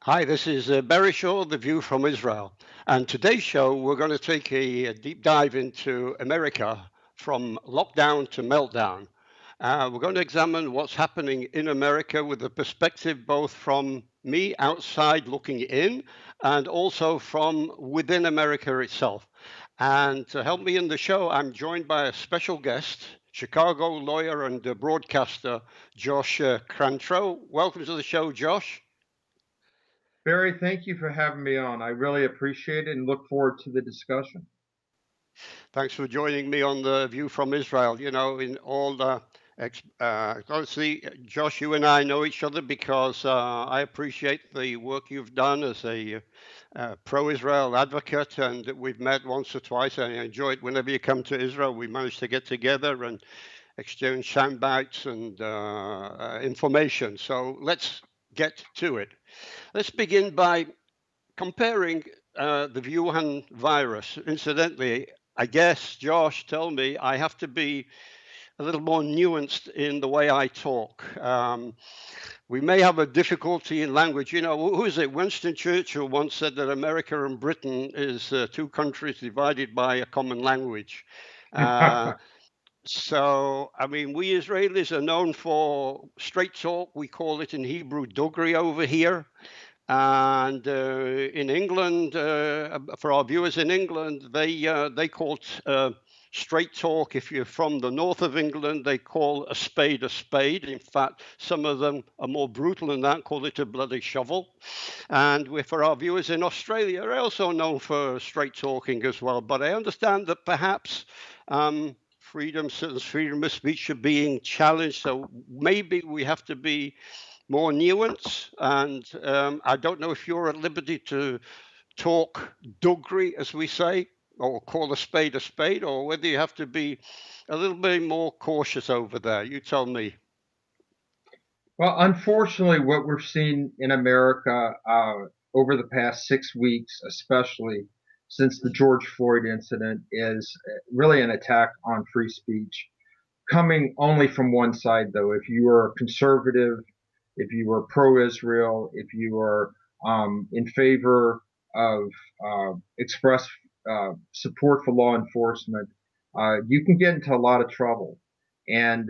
Hi, this is Barry Shaw, The View from Israel. And today's show, we're going to take a deep dive into America from lockdown to meltdown. We're going to examine what's happening in America with a perspective both from me outside looking in and also from within America itself. And to help me in the show, I'm joined by a special guest, Chicago lawyer and broadcaster Josh Crantrow. Welcome to the show, Josh. Barry, thank you for having me on. I really appreciate it and look forward to the discussion. Thanks for joining me on the View from Israel. You know, in all the obviously, Josh, you and I know each other because I appreciate the work you've done as a pro-Israel advocate, and we've met once or twice. And I enjoy it whenever you come to Israel. We manage to get together and exchange sound bites and information. So let's get to it. Let's begin by comparing the Wuhan virus. Incidentally, I guess, Josh, tell me, I have to be a little more nuanced in the way I talk. We may have a difficulty in language. You know, who is it? Winston Churchill once said that America and Britain is two countries divided by a common language. Uh, so, I mean, we Israelis are known for straight talk. We call it in Hebrew dogri over here. And in England, for our viewers in England, they call it straight talk. If you're from the north of England, they call a spade a spade. In fact, some of them are more brutal than that, call it a bloody shovel. And for our viewers in Australia, are also known for straight talking as well. But I understand that perhaps freedom of speech are being challenged. So maybe we have to be more nuance. And I don't know if you're at liberty to talk Dugri, as we say, or call a spade, or whether you have to be a little bit more cautious over there. You tell me. Well, unfortunately, what we're seeing in America over the past 6 weeks, especially since the George Floyd incident, is really an attack on free speech, coming only from one side, though. If you are conservative, if you are pro-Israel, if you are in favor of express support for law enforcement, you can get into a lot of trouble. And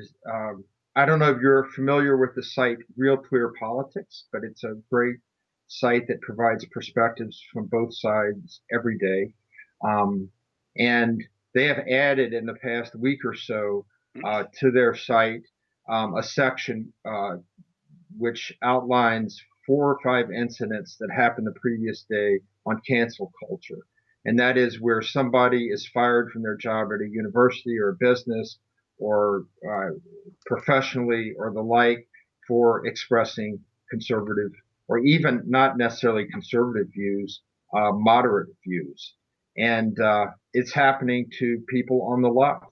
I don't know if you're familiar with the site Real Clear Politics, but it's a great site that provides perspectives from both sides every day. Um, and they have added in the past week or so to their site a section which outlines 4 or 5 incidents that happened the previous day on cancel culture. And that is where somebody is fired from their job at a university or a business or professionally or the like for expressing conservative or even not necessarily conservative views, moderate views. And it's happening to people on the left.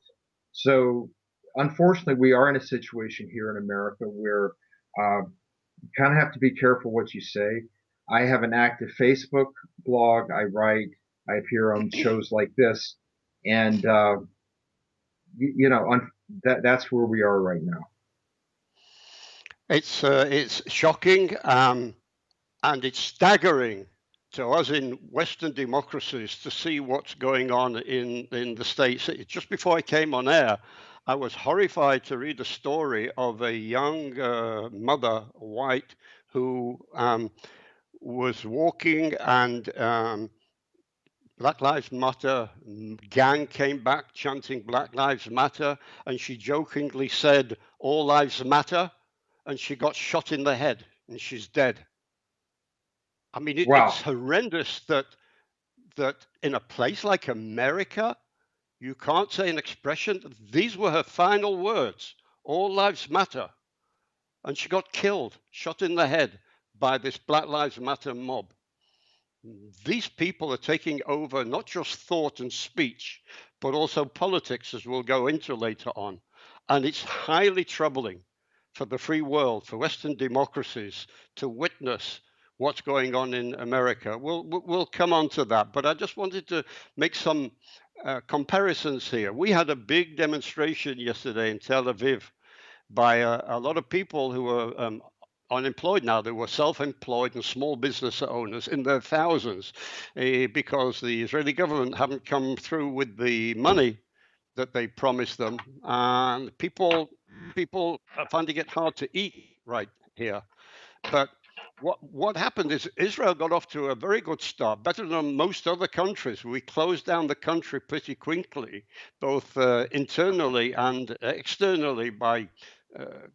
So unfortunately, we are in a situation here in America where you kind of have to be careful what you say. I have an active Facebook blog. I write. I appear on shows like this, and that's where we are right now. It's shocking and it's staggering to us in Western democracies to see what's going on in the States. Just before I came on air, I was horrified to read a story of a young mother, white, who was walking and Black Lives Matter gang came back chanting Black Lives Matter, and she jokingly said, "All lives matter," and she got shot in the head and she's dead. I mean, it's Wow. horrendous that in a place like America, you can't say an expression. These were her final words. All lives matter. And she got killed, shot in the head by this Black Lives Matter mob. These people are taking over not just thought and speech, but also politics, as we'll go into later on. And it's highly troubling for the free world, for Western democracies, to witness what's going on in America. We'll come on to that, but I just wanted to make some comparisons here. We had a big demonstration yesterday in Tel Aviv by a lot of people who are unemployed now. They were self-employed and small business owners in their thousands, because the Israeli government haven't come through with the money that they promised them, and people are finding it hard to eat right here. But what happened is Israel got off to a very good start, better than most other countries. We closed down the country pretty quickly, both internally and externally, by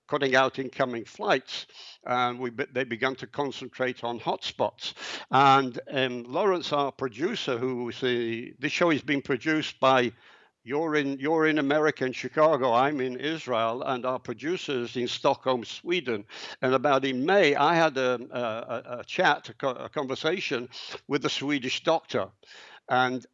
cutting out incoming flights, and they began to concentrate on hotspots. And Lawrence, our producer, this show is being produced by. You're in America, in Chicago. I'm in Israel, and our producers in Stockholm, Sweden. And about in May, I had a chat, a conversation with a Swedish doctor, and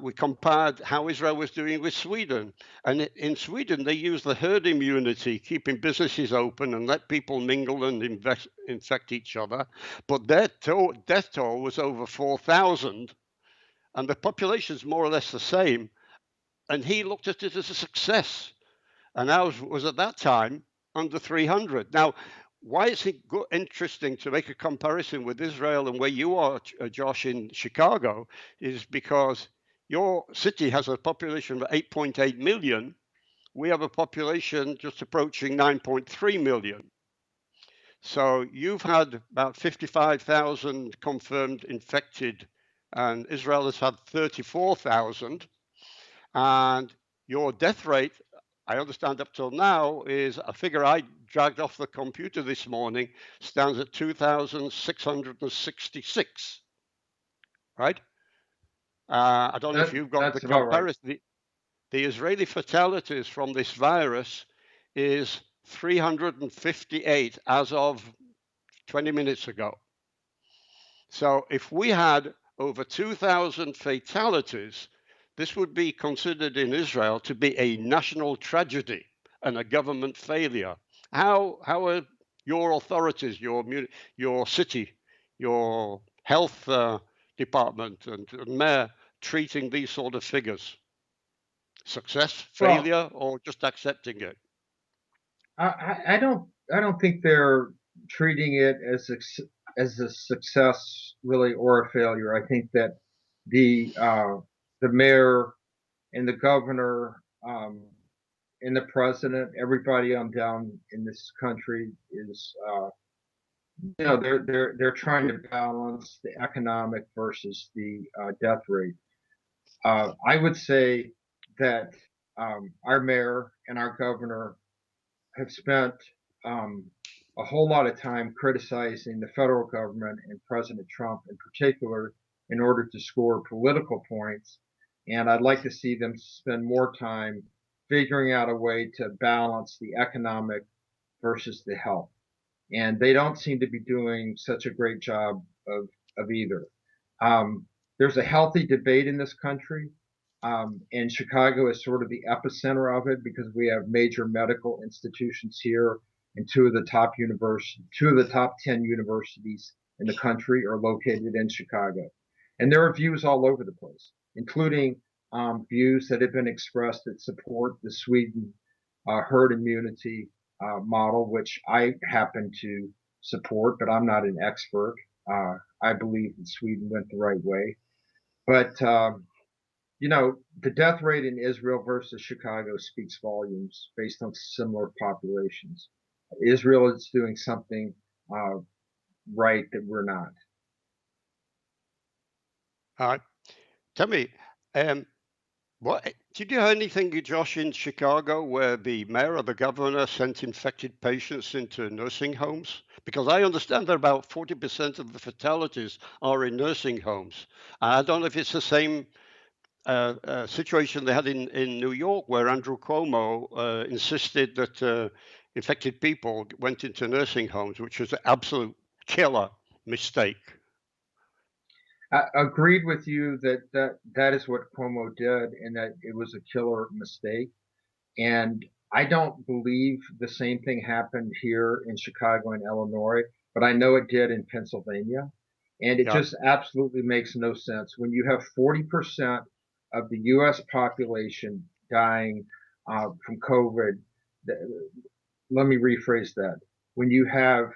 we compared how Israel was doing with Sweden. And in Sweden, they use the herd immunity, keeping businesses open and let people mingle and infect each other. But their death toll was over 4,000, and the population is more or less the same. And he looked at it as a success. And ours was at that time under 300. Now, why is it interesting to make a comparison with Israel and where you are, Josh, in Chicago, is because your city has a population of 8.8 million. We have a population just approaching 9.3 million. So you've had about 55,000 confirmed infected, and Israel has had 34,000. And your death rate, I understand up till now, is a figure I dragged off the computer this morning, stands at 2,666, right? I don't know if you've got the That's about right. comparison. The Israeli fatalities from this virus is 358 as of 20 minutes ago. So if we had over 2,000 fatalities, this would be considered in Israel to be a national tragedy and a government failure. How are your authorities, your city, your health department and mayor treating these sort of figures? Success, Well, failure, or just accepting it? I don't think they're treating it as a success really or a failure. I think that the mayor and the governor, and the president, everybody on down in this country is, they're trying to balance the economic versus the death rate. I would say that our mayor and our governor have spent um, a whole lot of time criticizing the federal government and President Trump in particular in order to score political points. And I'd like to see them spend more time figuring out a way to balance the economic versus the health. And they don't seem to be doing such a great job of either. Um, there's a healthy debate in this country, and Chicago is sort of the epicenter of it because we have major medical institutions here, and two of the top 10 universities in the country are located in Chicago. And there are views all over the place, including views that have been expressed that support the Sweden herd immunity model, which I happen to support, but I'm not an expert. I believe that Sweden went the right way. But, the death rate in Israel versus Chicago speaks volumes based on similar populations. Israel is doing something uh, right that we're not. Tell me, um, did you hear anything, Josh, in Chicago where the mayor or the governor sent infected patients into nursing homes? Because I understand that about 40% of the fatalities are in nursing homes. I don't know if it's the same situation they had in New York, where Andrew Cuomo insisted that infected people went into nursing homes, which was an absolute killer mistake. I agreed with you that is what Cuomo did, and that it was a killer mistake. And I don't believe the same thing happened here in Chicago and Illinois, but I know it did in Pennsylvania. And it Yeah. just absolutely makes no sense when you have 40% of the U.S. population dying from COVID. let me rephrase that. When you have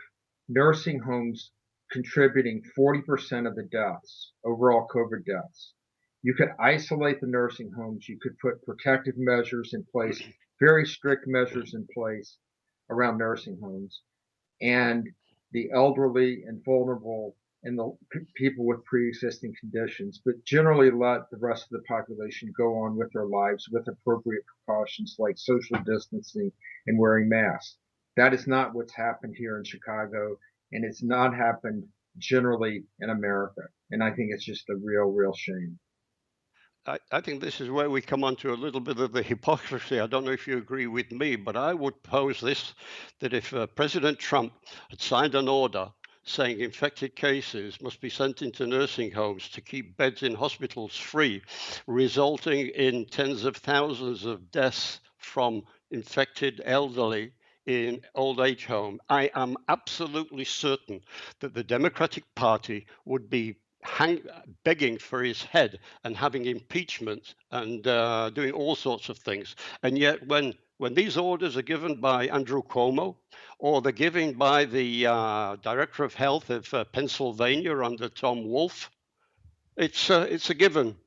nursing homes contributing 40% of the deaths, overall COVID deaths, you could isolate the nursing homes. You could put protective measures in place, very strict measures in place around nursing homes. And the elderly and vulnerable and the people with pre-existing conditions, but generally let the rest of the population go on with their lives with appropriate precautions like social distancing and wearing masks. That is not what's happened here in Chicago, and it's not happened generally in America. And I think it's just a real shame. I think this is where we come on to a little bit of the hypocrisy. I don't know if you agree with me, but I would pose this, that if President Trump had signed an order saying infected cases must be sent into nursing homes to keep beds in hospitals free, resulting in tens of thousands of deaths from infected elderly in old age home, I am absolutely certain that the Democratic Party would be begging for his head and having impeachment and doing all sorts of things. And yet, when these orders are given by Andrew Cuomo, or they're given by the Director of Health of Pennsylvania under Tom Wolf, it's a given.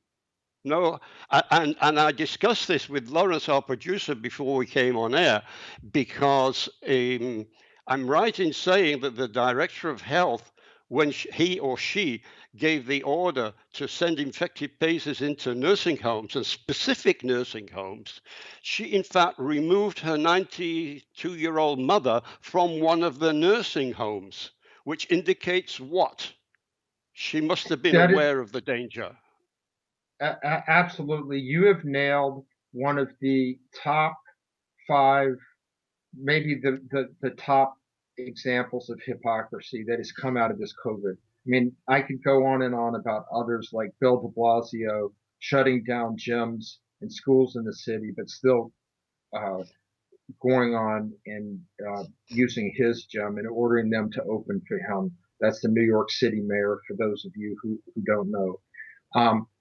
No, and I discussed this with Lawrence, our producer, before we came on air, because I'm right in saying that the director of health, when he or she gave the order to send infected patients into nursing homes and specific nursing homes, she in fact removed her 92-year-old mother from one of the nursing homes, which indicates what? She must have been That is aware of the danger. absolutely. You have nailed one of the top five, maybe the top examples of hypocrisy that has come out of this COVID. I mean, I could go on and on about others like Bill de Blasio shutting down gyms and schools in the city, but still uh, going on and using his gym and ordering them to open for him. That's the New York City mayor, for those of you who don't know.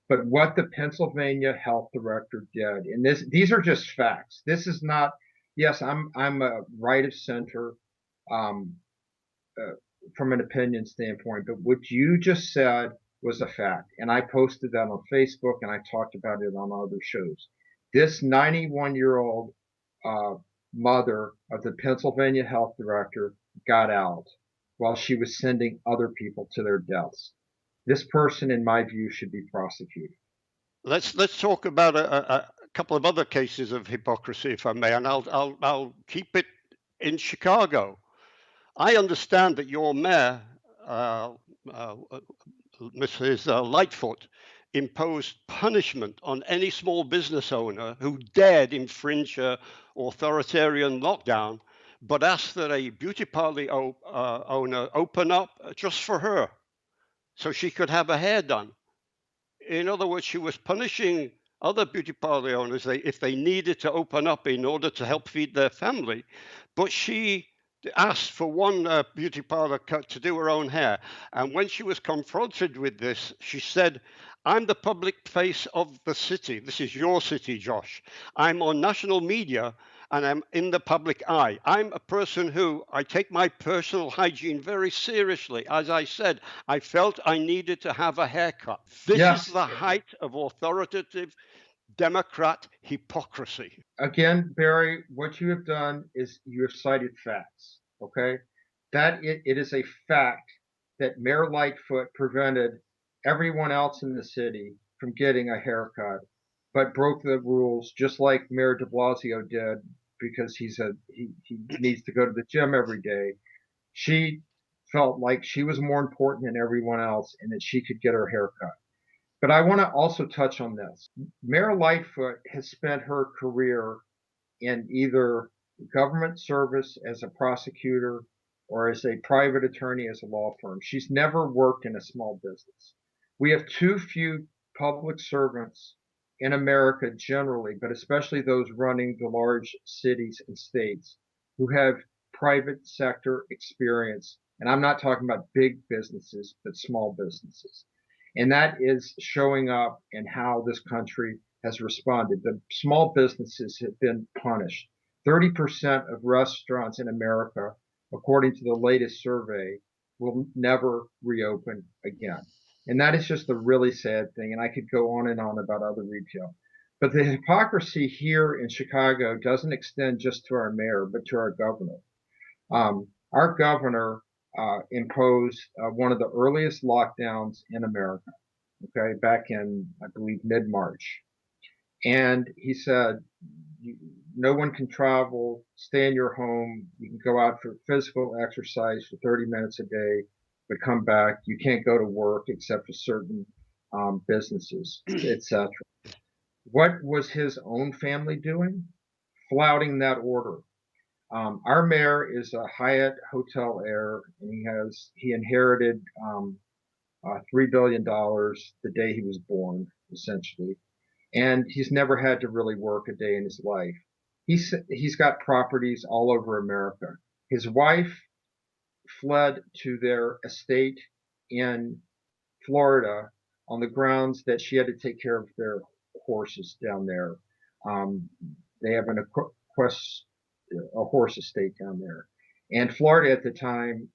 But what the Pennsylvania health director did, and these are just facts. This is not. Yes, I'm a right of center um, uh, from an opinion standpoint, but what you just said was a fact, and I posted that on Facebook and I talked about it on other shows. This 91-year-old uh, mother of the Pennsylvania health director got out while she was sending other people to their deaths. This person, in my view, should be prosecuted. Let's talk about a couple of other cases of hypocrisy, if I may, and I'll keep it in Chicago. I understand that your mayor, uh, Mrs. Lightfoot, imposed punishment on any small business owner who dared infringe authoritarian lockdown, but asked that a beauty parlor owner open up just for her so she could have her hair done. In other words, she was punishing other beauty parlor owners if they needed to open up in order to help feed their family. But she asked for one beauty parlor to do her own hair. And when she was confronted with this, she said, I'm the public face of the city. This is your city, Josh. I'm on national media and I'm in the public eye. I'm a person who I take my personal hygiene very seriously. As I said, I felt I needed to have a haircut. This is Yes, the height of authoritative Democrat hypocrisy. again, Barry, what you have done is you have cited facts. Okay, that it is a fact that Mayor Lightfoot prevented everyone else in the city from getting a haircut, but broke the rules just like Mayor De Blasio did because he needs to go to the gym every day. She felt like she was more important than everyone else and that she could get her haircut. But I want to also touch on this. Mayor Lightfoot has spent her career in either government service as a prosecutor or as a private attorney as a law firm. She's never worked in a small business. We have too few public servants in America generally, but especially those running the large cities and states who have private sector experience. And I'm not talking about big businesses, but small businesses. And that is showing up in how this country has responded. The small businesses have been punished. 30% of restaurants in America, according to the latest survey, will never reopen again. And that is just a really sad thing. And I could go on and on about other retail. But the hypocrisy here in Chicago doesn't extend just to our mayor, but to our governor. Our governor imposed one of the earliest lockdowns in America, okay, back in, I believe, mid-March. And he said, no one can travel, stay in your home. You can go out for physical exercise for 30 minutes a day, but come back. You can't go to work except for certain businesses, etc. What was his own family doing? Flouting that order. Our mayor is a Hyatt hotel heir, and he inherited $3 billion the day he was born, essentially, and he's never had to really work a day in his life. He's got properties all over America. His wife fled to their estate in Florida on the grounds that she had to take care of their horses down there. Um, they have a horse estate down there, and Florida at the time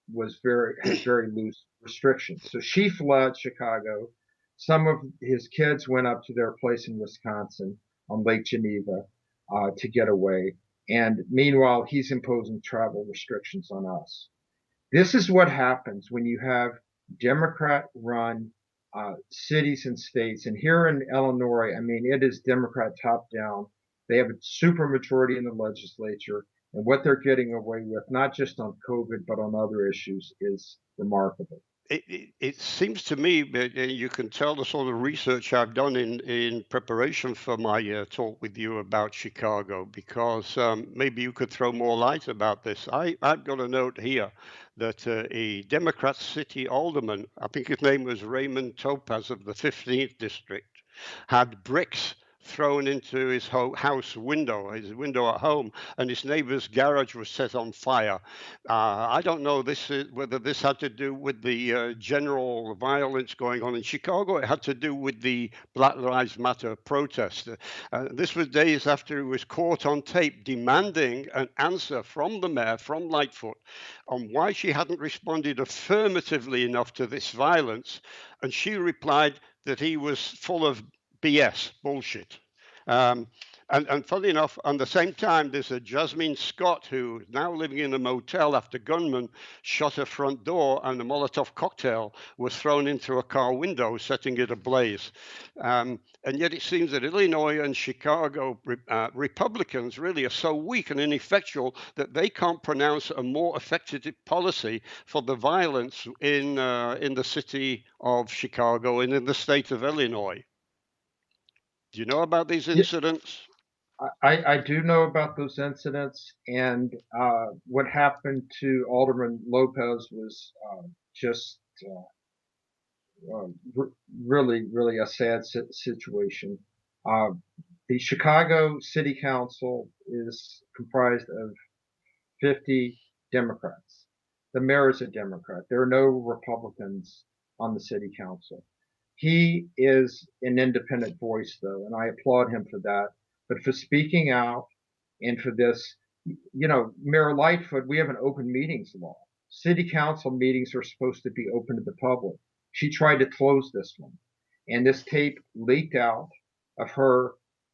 had very loose restrictions. So she fled Chicago. Some of his kids went up to their place in Wisconsin on Lake Geneva to get away. And meanwhile, he's imposing travel restrictions on us. This is what happens when you have Democrat-run cities and states. And here in Illinois, I mean, it is Democrat top down. They have a super majority in the legislature, and what they're getting away with, not just on COVID, but on other issues, is remarkable. It seems to me, but you can tell the sort of research I've done in preparation for my talk with you about Chicago, because maybe you could throw more light about this. I've got a note here that a Democrat city alderman, I think his name was Raymond Topaz of the 15th district, had bricks thrown into his house window, his window at home, and his neighbor's garage was set on fire. I don't know whether this had to do with the general violence going on in Chicago. It had to do with the Black Lives Matter protest. This was days after he was caught on tape demanding an answer from the mayor, from Lightfoot, on why she hadn't responded affirmatively enough to this violence. And she replied that he was full of BS, bullshit. Um, and funny enough, on the same time, there's a Jasmine Scott who's now living in a motel after gunmen shot her front door and a Molotov cocktail was thrown into a car window, setting it ablaze. And yet it seems that Illinois and Chicago Republicans really are so weak and ineffectual that they can't pronounce a more effective policy for the violence in the city of Chicago and in the state of Illinois. Do you know about these incidents? I do know about those incidents, and what happened to Alderman Lopez was just really, really a sad situation. Uh, the Chicago City Council is comprised of 50 Democrats. The mayor is a Democrat. There are no Republicans on the city council. He is an independent voice, though, and I applaud him for that. But for speaking out and for this, Mayor Lightfoot, we have an open meetings law. City council meetings are supposed to be open to the public. She tried to close this one. And this tape leaked out of her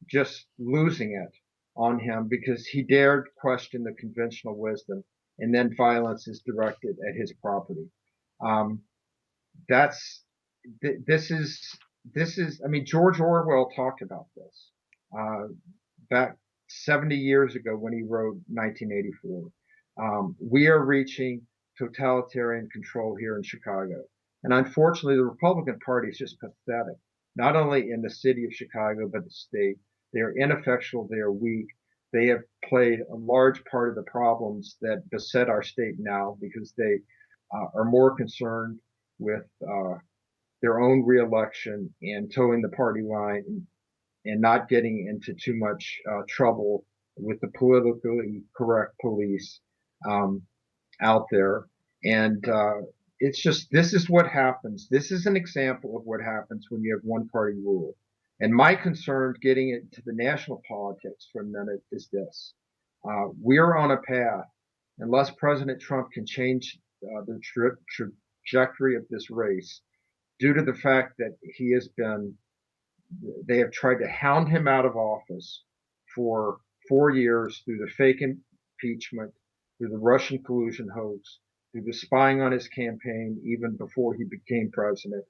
just losing it on him because he dared question the conventional wisdom, and then violence is directed at his property. That's this is. I mean, George Orwell talked about this back 70 years ago when he wrote 1984. We are reaching totalitarian control here in Chicago, and unfortunately, the Republican Party is just pathetic. Not only in the city of Chicago, but the state. They are ineffectual. They are weak. They have played a large part of the problems that beset our state now because they are more concerned with their own reelection and towing the party line and not getting into too much trouble with the politically correct police out there. And it's just, this is what happens. This is an example of what happens when you have one party rule. And my concern getting into the national politics for a minute is this. We're on a path, unless President Trump can change the trajectory of this race, due to the fact that they have tried to hound him out of office for 4 years through the fake impeachment, through the Russian collusion hoax, through the spying on his campaign even before he became president,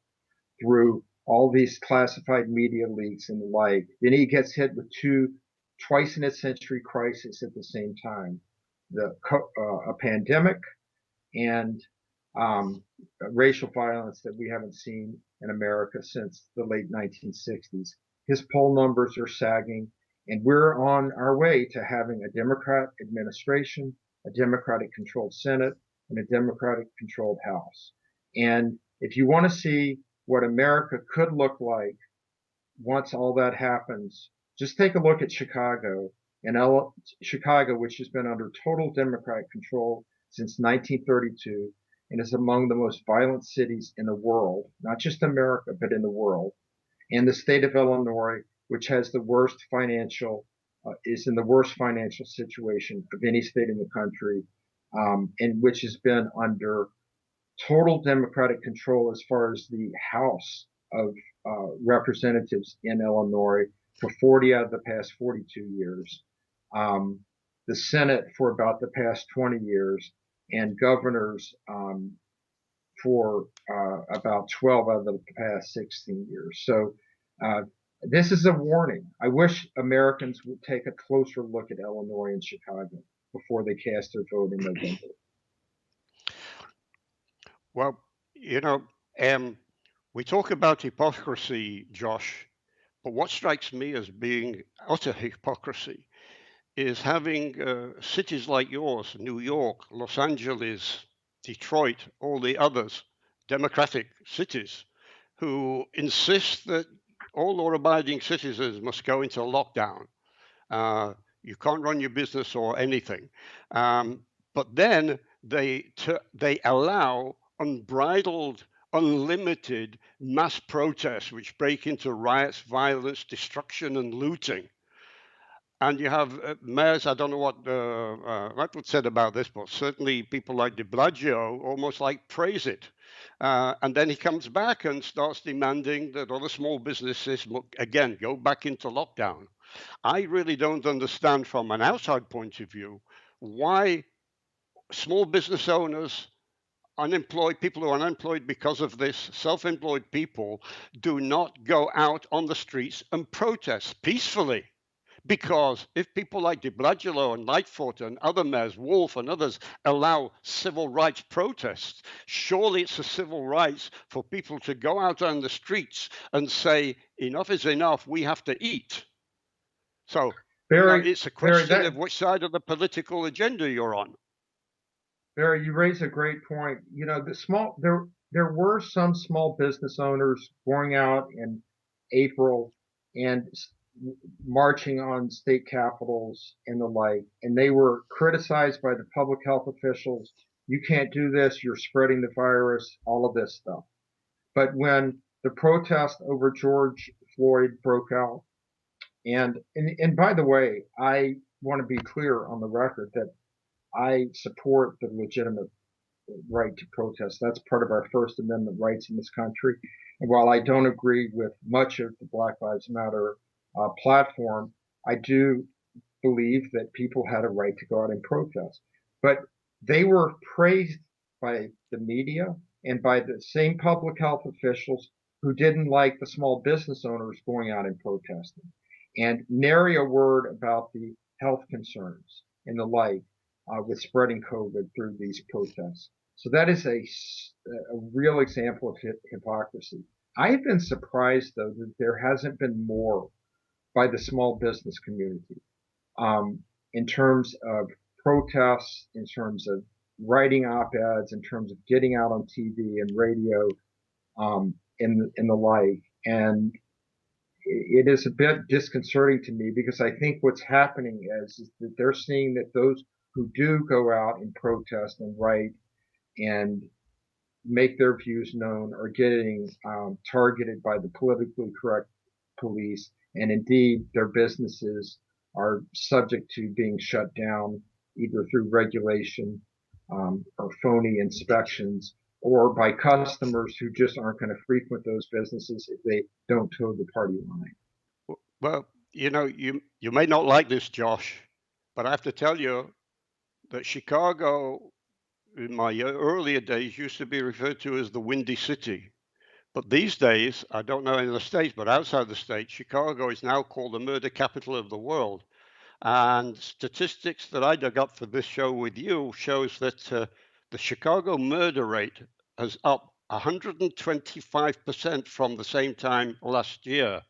through all these classified media leaks and the like. Then he gets hit with two twice in a century crises at the same time: a pandemic and um, racial violence that we haven't seen in America since the late 1960s. His poll numbers are sagging, and we're on our way to having a Democrat administration, a Democratic controlled Senate, and a Democratic controlled House. And if you want to see what America could look like once all that happens, just take a look at Chicago Chicago, which has been under total Democratic control since 1932 and is among the most violent cities in the world, not just America, but in the world. And the state of Illinois, which has the worst is in the worst financial situation of any state in the country, and which has been under total Democratic control as far as the House of Representatives in Illinois for 40 out of the past 42 years, um, the Senate for about the past 20 years, and governors for about 12 out of the past 16 years. So uh, this is a warning. I wish Americans would take a closer look at Illinois and Chicago before they cast their vote in November. Well, you know, um, we talk about hypocrisy, Josh, but what strikes me as being utter hypocrisy is having cities like yours, New York, Los Angeles, Detroit, all the others, democratic cities, who insist that all law abiding citizens must go into lockdown. Uh, you can't run your business or anything. But then they allow unbridled, unlimited mass protests, which break into riots, violence, destruction, and looting. And you have mayors, I don't know what Michael said about this, but certainly people like de Blasio almost like praise it. And then he comes back and starts demanding that other small businesses, again, go back into lockdown. I really don't understand from an outside point of view why small business owners, unemployed people who are unemployed because of this, self employed people, do not go out on the streets and protest peacefully. Because if people like de Blasio and Lightfoot and other mayors, Wolf and others, allow civil rights protests, surely it's a civil rights for people to go out on the streets and say, enough is enough, we have to eat. So, Barry, it's a Barry, question of which side of the political agenda you're on. Barry, you raise a great point. You know, there were some small business owners going out in April and marching on state capitals and the like, and they were criticized by the public health officials. You can't do this. You're spreading the virus. All of this stuff. But when the protest over George Floyd broke out, and by the way, I want to be clear on the record that I support the legitimate right to protest. That's part of our First Amendment rights in this country. And while I don't agree with much of the Black Lives Matter platform, I do believe that people had a right to go out and protest. But they were praised by the media and by the same public health officials who didn't like the small business owners going out and protesting, and nary a word about the health concerns and the like with spreading COVID through these protests. So that is a real example of hypocrisy. I have been surprised, though, that there hasn't been more by the small business community in terms of protests, in terms of writing op-eds, in terms of getting out on TV and radio, and the like. And it is a bit disconcerting to me because I think what's happening is that they're seeing that those who do go out and protest and write and make their views known are getting targeted by the politically correct police, and indeed their businesses are subject to being shut down either through regulation or phony inspections, or by customers who just aren't going to frequent those businesses if they don't toe the party line. Well, you may not like this, Josh, but I have to tell you that Chicago, in my earlier days, used to be referred to as the Windy City. But these days, I don't know in the States, but outside the States, Chicago is now called the murder capital of the world. And statistics that I dug up for this show with you shows that the Chicago murder rate has up 125% from the same time last year.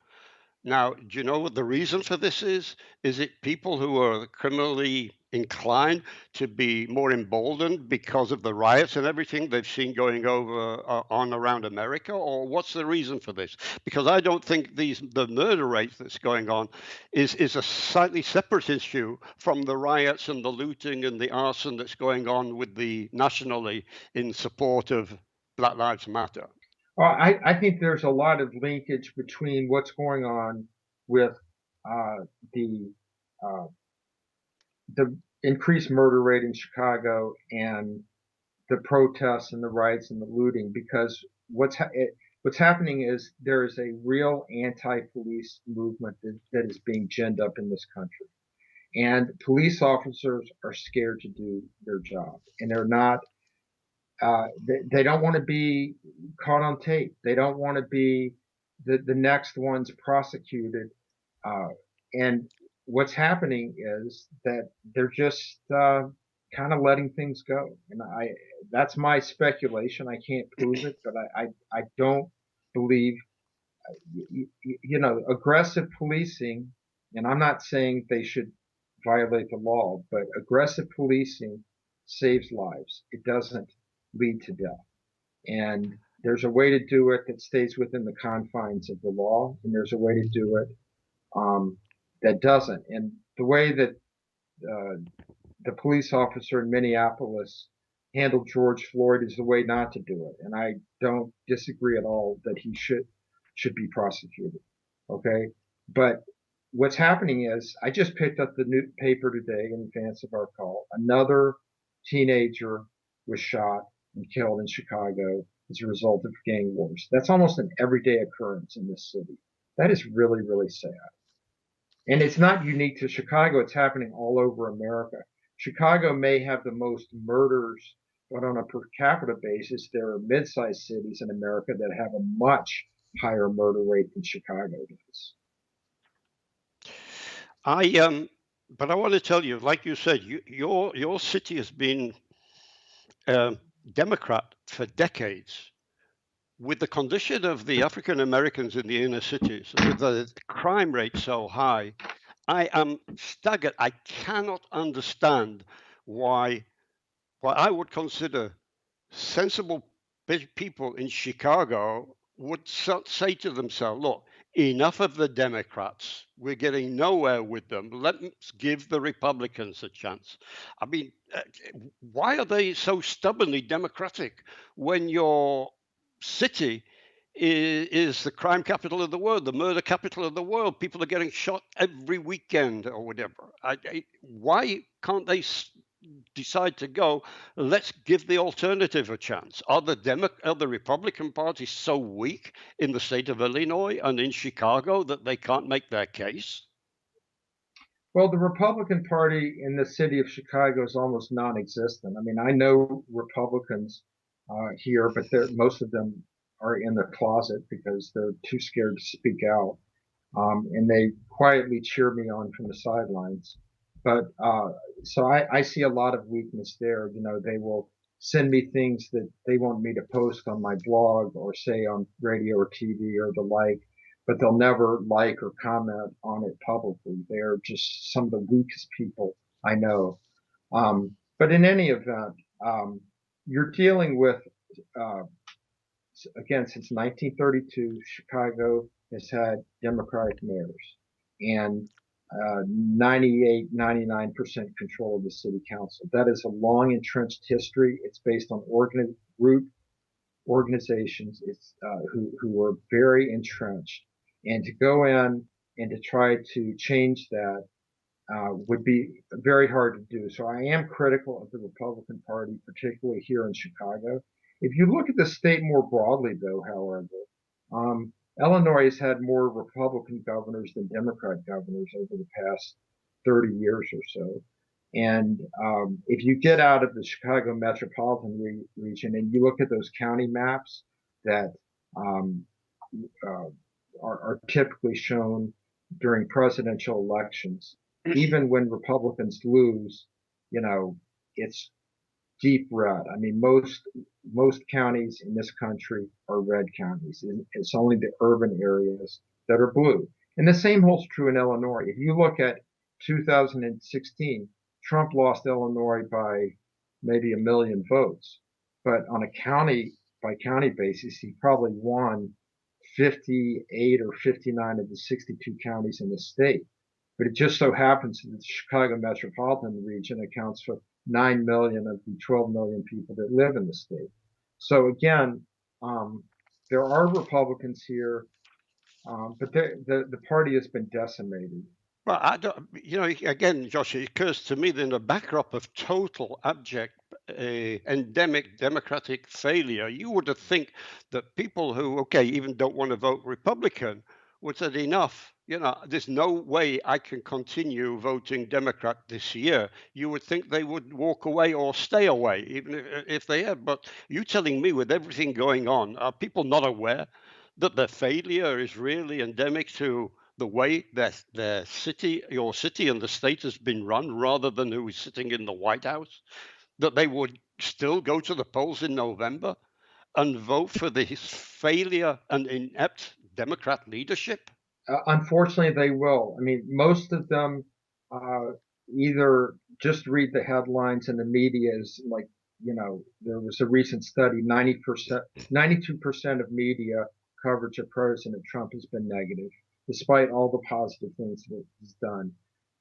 Now, do you know what the reason for this is? Is it people who are criminally inclined to be more emboldened because of the riots and everything they've seen going over on around America, or what's the reason for this? Because I don't think the murder rate that's going on is a slightly separate issue from the riots and the looting and the arson that's going on with the nationally in support of Black Lives Matter. I think there's a lot of linkage between what's going on with uh, the uh, the increased murder rate in Chicago and the protests and the riots and the looting, because what's happening is there is a real anti-police movement that is being ginned up in this country, and police officers are scared to do their job, and they're not. They don't want to be caught on tape. They don't want to be the next ones prosecuted. Uh, and what's happening is that they're just kind of letting things go. And that's my speculation. I can't prove it, but I don't believe, aggressive policing. And I'm not saying they should violate the law, but aggressive policing saves lives. It doesn't lead to death. And there's a way to do it that stays within the confines of the law, and there's a way to do it that doesn't. And the way that uh, the police officer in Minneapolis handled George Floyd is the way not to do it. And I don't disagree at all that he should be prosecuted. Okay, but what's happening is I just picked up the new paper today in advance of our call. Another teenager was shot and killed in Chicago as a result of gang wars. That's almost an everyday occurrence in this city. That is really, really sad. And it's not unique to Chicago, it's happening all over America. Chicago may have the most murders, but on a per capita basis, there are mid sized cities in America that have a much higher murder rate than Chicago does. But I want to tell you, like you said, your city has been Democrat for decades. With the condition of the African Americans in the inner cities, with the crime rate so high, I am staggered. I cannot understand why I would consider sensible people in Chicago would say to themselves, look, enough of the Democrats. We're getting nowhere with them. Let's give the Republicans a chance. I mean, why are they so stubbornly Democratic when your city is the crime capital of the world, the murder capital of the world? People are getting shot every weekend or whatever. Why can't they decide to go, let's give the alternative a chance? Are the Republican Party so weak in the state of Illinois and in Chicago that they can't make their case? Well, the Republican Party in the city of Chicago is almost non-existent. I mean, I know Republicans here, but most of them are in the closet because they're too scared to speak out, and they quietly cheer me on from the sidelines. But so I see a lot of weakness there. You know, they will send me things that they want me to post on my blog or say on radio or TV or the like, but they'll never like or comment on it publicly. They're just some of the weakest people I know. But in any event, you're dealing with, uh, again, since 1932, Chicago has had Democratic mayors and 98, 99% control of the city council. That is a long entrenched history. It's based on root organizations who are very entrenched. And to go in and to try to change that would be very hard to do. So I am critical of the Republican Party, particularly here in Chicago. If you look at the state more broadly, though, however, um, Illinois has had more Republican governors than Democrat governors over the past 30 years or so. And if you get out of the Chicago metropolitan region and you look at those county maps that um, uh, are typically shown during presidential elections, even when Republicans lose, you know, it's deep red. I mean, most counties in this country are red counties. It's only the urban areas that are blue. And the same holds true in Illinois. If you look at 2016, Trump lost Illinois by maybe a million votes, but on a county by county basis, he probably won 58 or 59 of the 62 counties in the state. But it just so happens that the Chicago metropolitan region accounts for 9 million of the 12 million people that live in the state. So again, there are Republicans here, but the party has been decimated. Well, I don't, again, Josh, it occurs to me that in a backdrop of total, abject, endemic democratic failure, you would have think that people who, okay, even don't want to vote Republican would say enough. There's no way I can continue voting Democrat this year. You would think they would walk away or stay away, even if they had. But you telling me with everything going on, are people not aware that their failure is really endemic to the way that your city and the state has been run rather than who is sitting in the White House, that they would still go to the polls in November and vote for this failure and inept Democrat leadership? Unfortunately, they will. I mean, most of them uh, either just read the headlines and the media is like, there was a recent study, 90%, 92% of media coverage of President Trump has been negative, despite all the positive things that he's done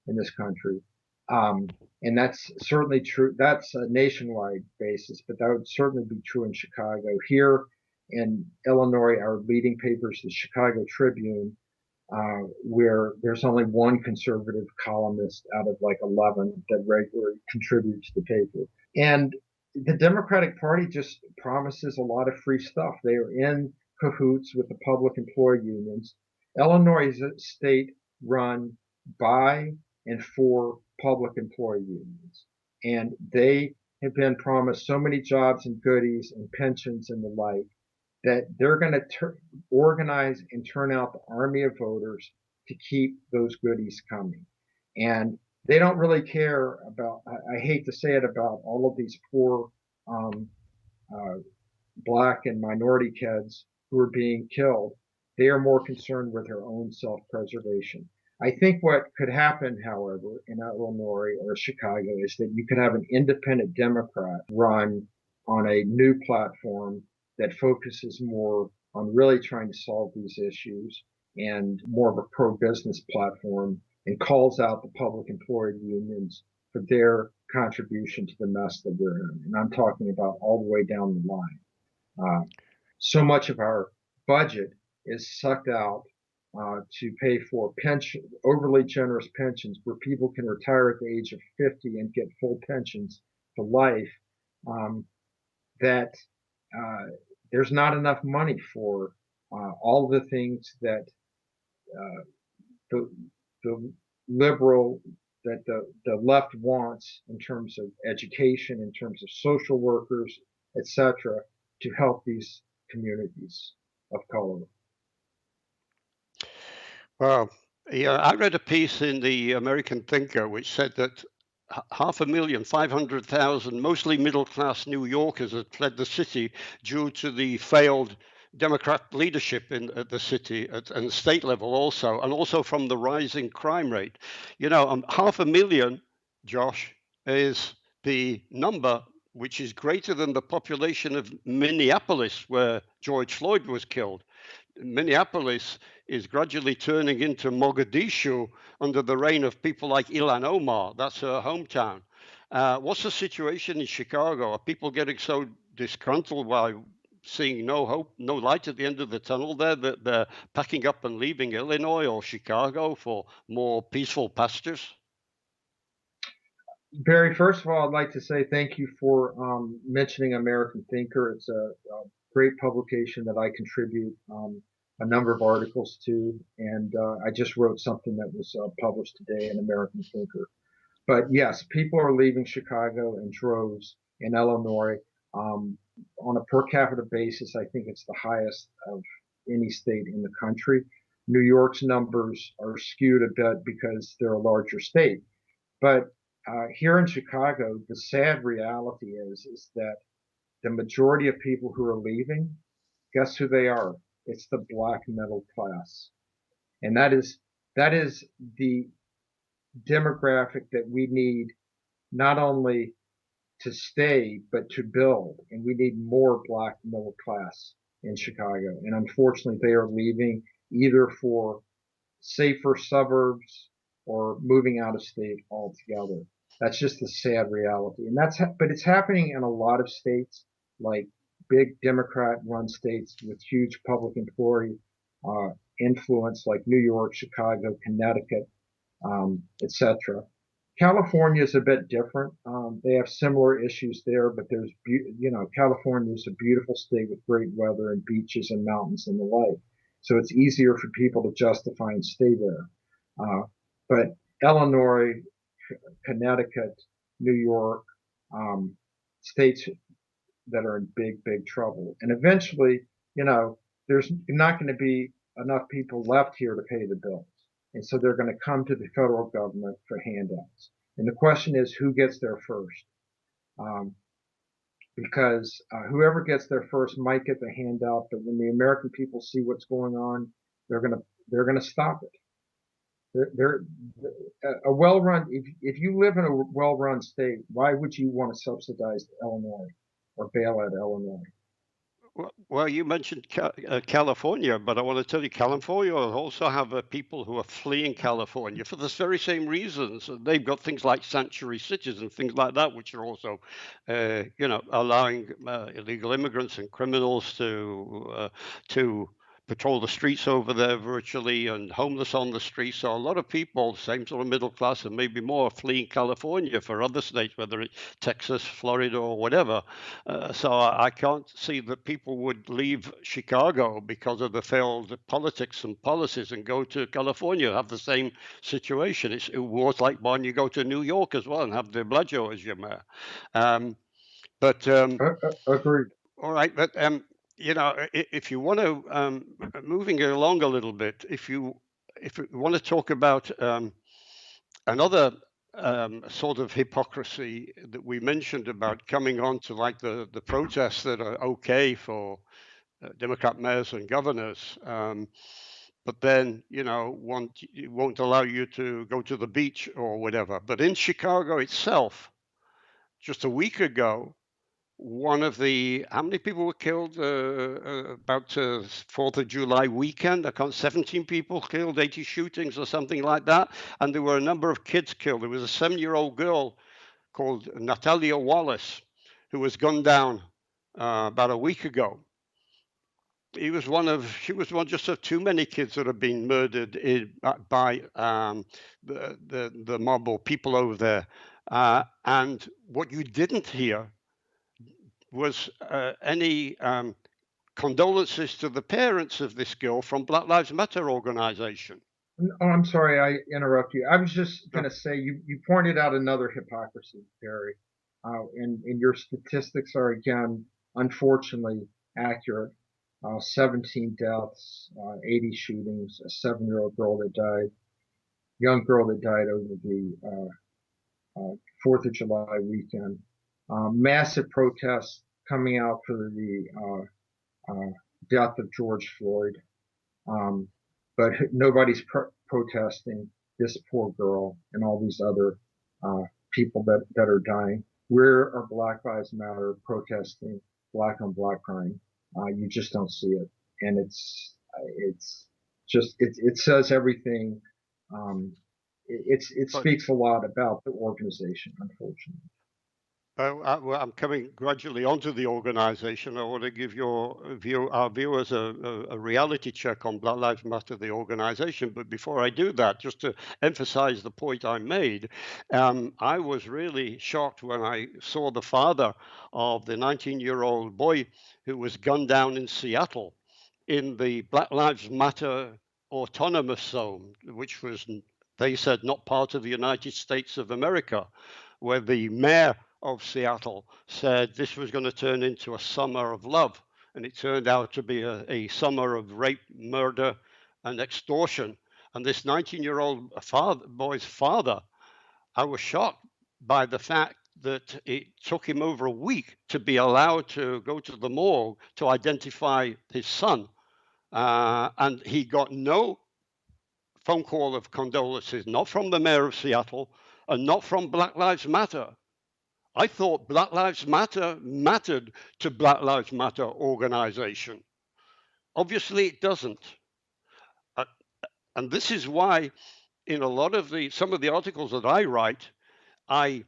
in this country. And that's certainly true. That's a nationwide basis, but that would certainly be true in Chicago. Here in Illinois, our leading paper is the Chicago Tribune, where there's only one conservative columnist out of like 11 that regularly contributes to the paper. And the Democratic Party just promises a lot of free stuff. They are in cahoots with the public employee unions. Illinois is a state run by and for public employee unions. And they have been promised so many jobs and goodies and pensions and the like that they're going to organize and turn out the army of voters to keep those goodies coming. And they don't really care about, I hate to say it, about all of these poor um, uh, black and minority kids who are being killed. They are more concerned with their own self preservation. I think what could happen, however, in Illinois or Chicago is that you could have an independent Democrat run on a new platform that focuses more on really trying to solve these issues and more of a pro business platform and calls out the public employee unions for their contribution to the mess that we're in. And I'm talking about all the way down the line. So much of our budget is sucked out to pay for overly generous pensions where people can retire at the age of 50 and get full pensions for life, that there's not enough money for all the things that the, the liberal, that the left wants in terms of education, in terms of social workers, etc., to help these communities of color. Well, yeah, I read a piece in the American Thinker which said that 500,000, mostly middle class New Yorkers had fled the city due to the failed Democrat leadership at the city and state level also, and also from the rising crime rate. 500,000, Josh, is the number which is greater than the population of Minneapolis, where George Floyd was killed. Minneapolis is gradually turning into Mogadishu under the reign of people like Ilhan Omar. That's her hometown. What's the situation in Chicago? Are people getting so disgruntled by seeing no hope, no light at the end of the tunnel there, that they're packing up and leaving Illinois or Chicago for more peaceful pastures? Barry, first of all, I'd like to say thank you for mentioning American Thinker. It's a great publication that I contribute a number of articles to, and I just wrote something that was published today in American Thinker. But yes, people are leaving Chicago in droves in Illinois. Um, on a per capita basis, I think it's the highest of any state in the country. New York's numbers are skewed a bit because they're a larger state. But here in Chicago, the sad reality is that the majority of people who are leaving, guess who they are? It's the black middle class, and that is the demographic that we need not only to stay but to build, and we need more black middle class in Chicago. And unfortunately, they are leaving either for safer suburbs or moving out of state altogether. That's just the sad reality. And but it's happening in a lot of states, like big Democrat run states with huge public employee uh, influence, like New York, Chicago, Connecticut, etc. California is a bit different. They have similar issues there, but California is a beautiful state with great weather and beaches and mountains and the like. So it's easier for people to justify and stay there. But Illinois, Connecticut, New York, um, states that are in big, big trouble. And eventually, there's not going to be enough people left here to pay the bills. And so they're going to come to the federal government for handouts. And the question is, who gets there first? Um, because whoever gets there first might get the handout, but when the American people see what's going on, they're going to they're going to stop it. They're a well-run. If you live in a well-run state, why would you want to subsidize Illinois or bail out Illinois? Well, you mentioned California, but I want to tell you, California also have people who are fleeing California for the very same reasons. They've got things like sanctuary cities and things like that, which are also, allowing illegal immigrants and criminals to patrol the streets over there virtually, and homeless on the streets. So a lot of people, same sort of middle class and maybe more, fleeing California for other states, whether it's Texas, Florida, or whatever. So I can't see that people would leave Chicago because of the failed politics and policies and go to California, have the same situation. It was like when you go to New York as well and have de Blasio as your mayor. Um, but Agreed. all right, but if you want to, moving it along a little bit, if you want to talk about another sort of hypocrisy that we mentioned about coming on to like the protests that are okay for Democrat mayors and governors, but then won't allow you to go to the beach or whatever. But in Chicago itself, just a week ago, one of the how many people were killed about 4th of July weekend? I can't 17 people killed, 80 shootings or something like that, and there were a number of kids killed. There was a 7-year-old girl called Natalia Wallace who was gunned down about a week ago. She was one just of too many kids that have been murdered by the mob or people over there. And what you didn't hear was any condolences to the parents of this girl from Black Lives Matter organization. Oh, I'm sorry, I interrupt you. I was just going No, to say you pointed out another hypocrisy, Barry, and your statistics are again unfortunately accurate. 17 deaths, 80 shootings, a 7-year-old girl that died, young girl that died over the 4th of July weekend. Massive protests coming out for the death of George Floyd. Um, but nobody's protesting this poor girl and all these other people that are dying. Where are Black Lives Matter protesting black on black crime? You just don't see it, and it's just it says everything. Um, it but speaks a lot about the organization, unfortunately. Well, I'm coming gradually onto the organization. I want to give our viewers a reality check on Black Lives Matter, the organization. But before I do that, just to emphasize the point I made, I was really shocked when I saw the father of the 19-year-old boy who was gunned down in Seattle in the Black Lives Matter autonomous zone, which was, they said, not part of the United States of America, where the mayor of Seattle said this was going to turn into a summer of love. And it turned out to be a summer of rape, murder, and extortion. And this 19-year-old boy's father, I was shocked by the fact that it took him over a week to be allowed to go to the morgue to identify his son. And he got no phone call of condolences, not from the mayor of Seattle and not from Black Lives Matter. I thought Black Lives Matter mattered to Black Lives Matter organization. Obviously, it doesn't. Uh, and this is why, in a lot of some of the articles that I write, I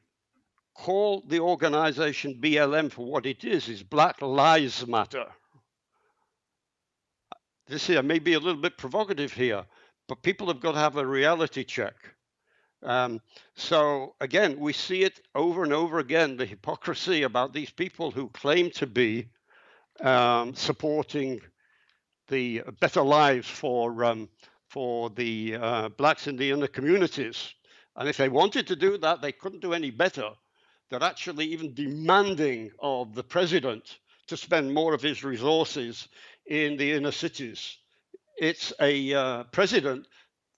call the organization BLM for what it is Black Lives Matter. This here may be a little bit provocative here, but people have got to have a reality check. So again, we see it over and over again, the hypocrisy about these people who claim to be supporting the better lives for the blacks in the inner communities. And if they wanted to do that, they couldn't do any better. They're actually even demanding of the president to spend more of his resources in the inner cities. It's a president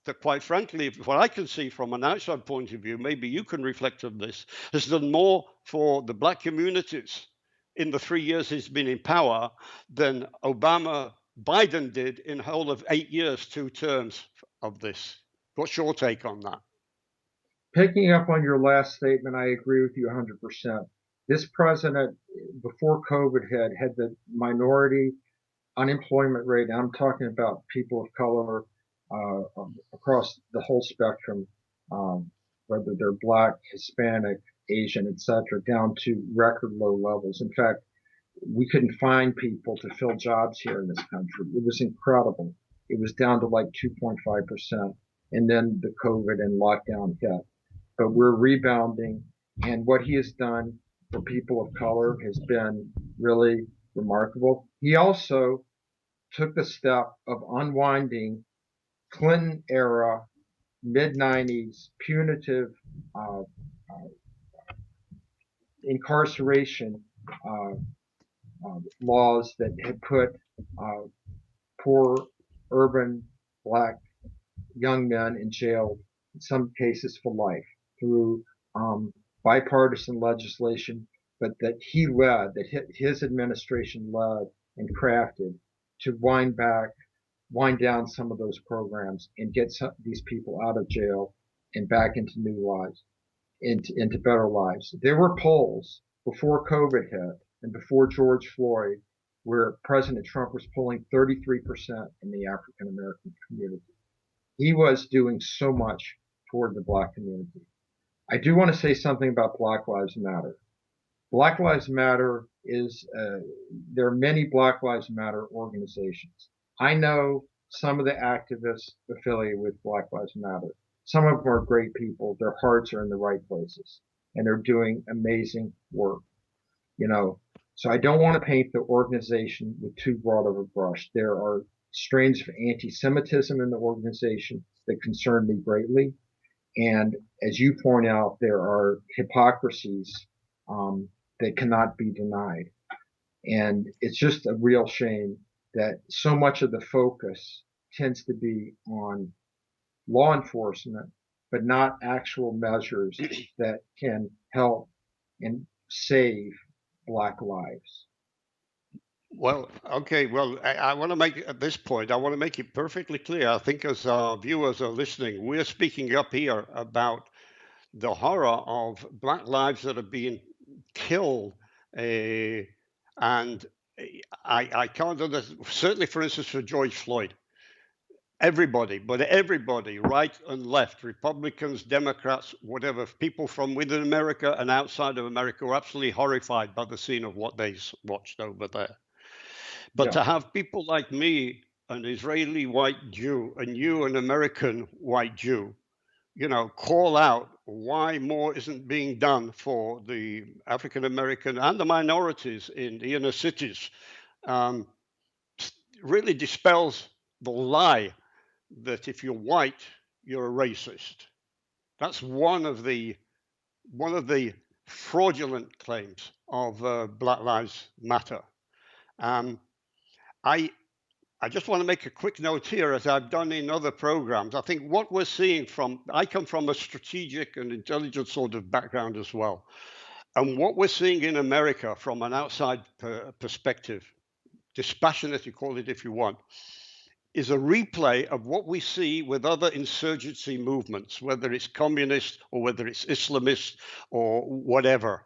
that, quite frankly, what I can see from an outside point of view, maybe you can reflect on this, has done more for the black communities in the 3 years he's been in power than Biden did in a whole of 8 years, 2 terms of this. What's your take on that? Picking up on your last statement, I agree with you 100%. This president, before COVID hit, had the minority unemployment rate. I'm talking about people of color across the whole spectrum, whether they're black, Hispanic, Asian, etc., down to record low levels. In fact, we couldn't find people to fill jobs here in this country. It was incredible. It was down to like 2.5%. And then the COVID and lockdown hit. But we're rebounding. And what he has done for people of color has been really remarkable. He also took the step of unwinding Clinton era, mid 90s punitive uh, uh, incarceration uh, laws that had put uh, poor urban black young men in jail, in some cases for life, through bipartisan legislation, but that he led, that his administration led and crafted to wind down some of those programs and get these people out of jail and back into new lives, into better lives. There were polls before COVID hit and before George Floyd where President Trump was polling 33% in the African American community. He was doing so much toward the black community. I do want to say something about Black Lives Matter. Black Lives Matter there are many Black Lives Matter organizations. I know some of the activists affiliated with Black Lives Matter. Some of them are great people. Their hearts are in the right places and they're doing amazing work, you know. So I don't want to paint the organization with too broad of a brush. There are strains of anti-Semitism in the organization that concern me greatly. And as you point out, there are hypocrisies um, that cannot be denied. And it's just a real shame that so much of the focus tends to be on law enforcement, but not actual measures that can help and save Black lives. Well, okay. Well, I want to make at this point, I want to make it perfectly clear. I think as our viewers are listening, we're speaking up here about the horror of black lives that are being killed. And I can't understand, certainly, for instance, for George Floyd. everybody, but everybody, right and left, Republicans, Democrats, whatever, people from within America and outside of America were absolutely horrified by the scene of what they watched over there. But Yeah. to have people like me, an Israeli white Jew, and you, an American white Jew, call out why more isn't being done for the African American and the minorities in the inner cities, um, really dispels the lie that if you're white, you're a racist. That's one of the fraudulent claims of Black Lives Matter. Um, I I just want to make a quick note here, as I've done in other programs. I think what we're seeing I come from a strategic and intelligent sort of background as well. And what we're seeing in America from an outside perspective, dispassionate, you call it if you want, is a replay of what we see with other insurgency movements, whether it's communist or whether it's Islamist or whatever.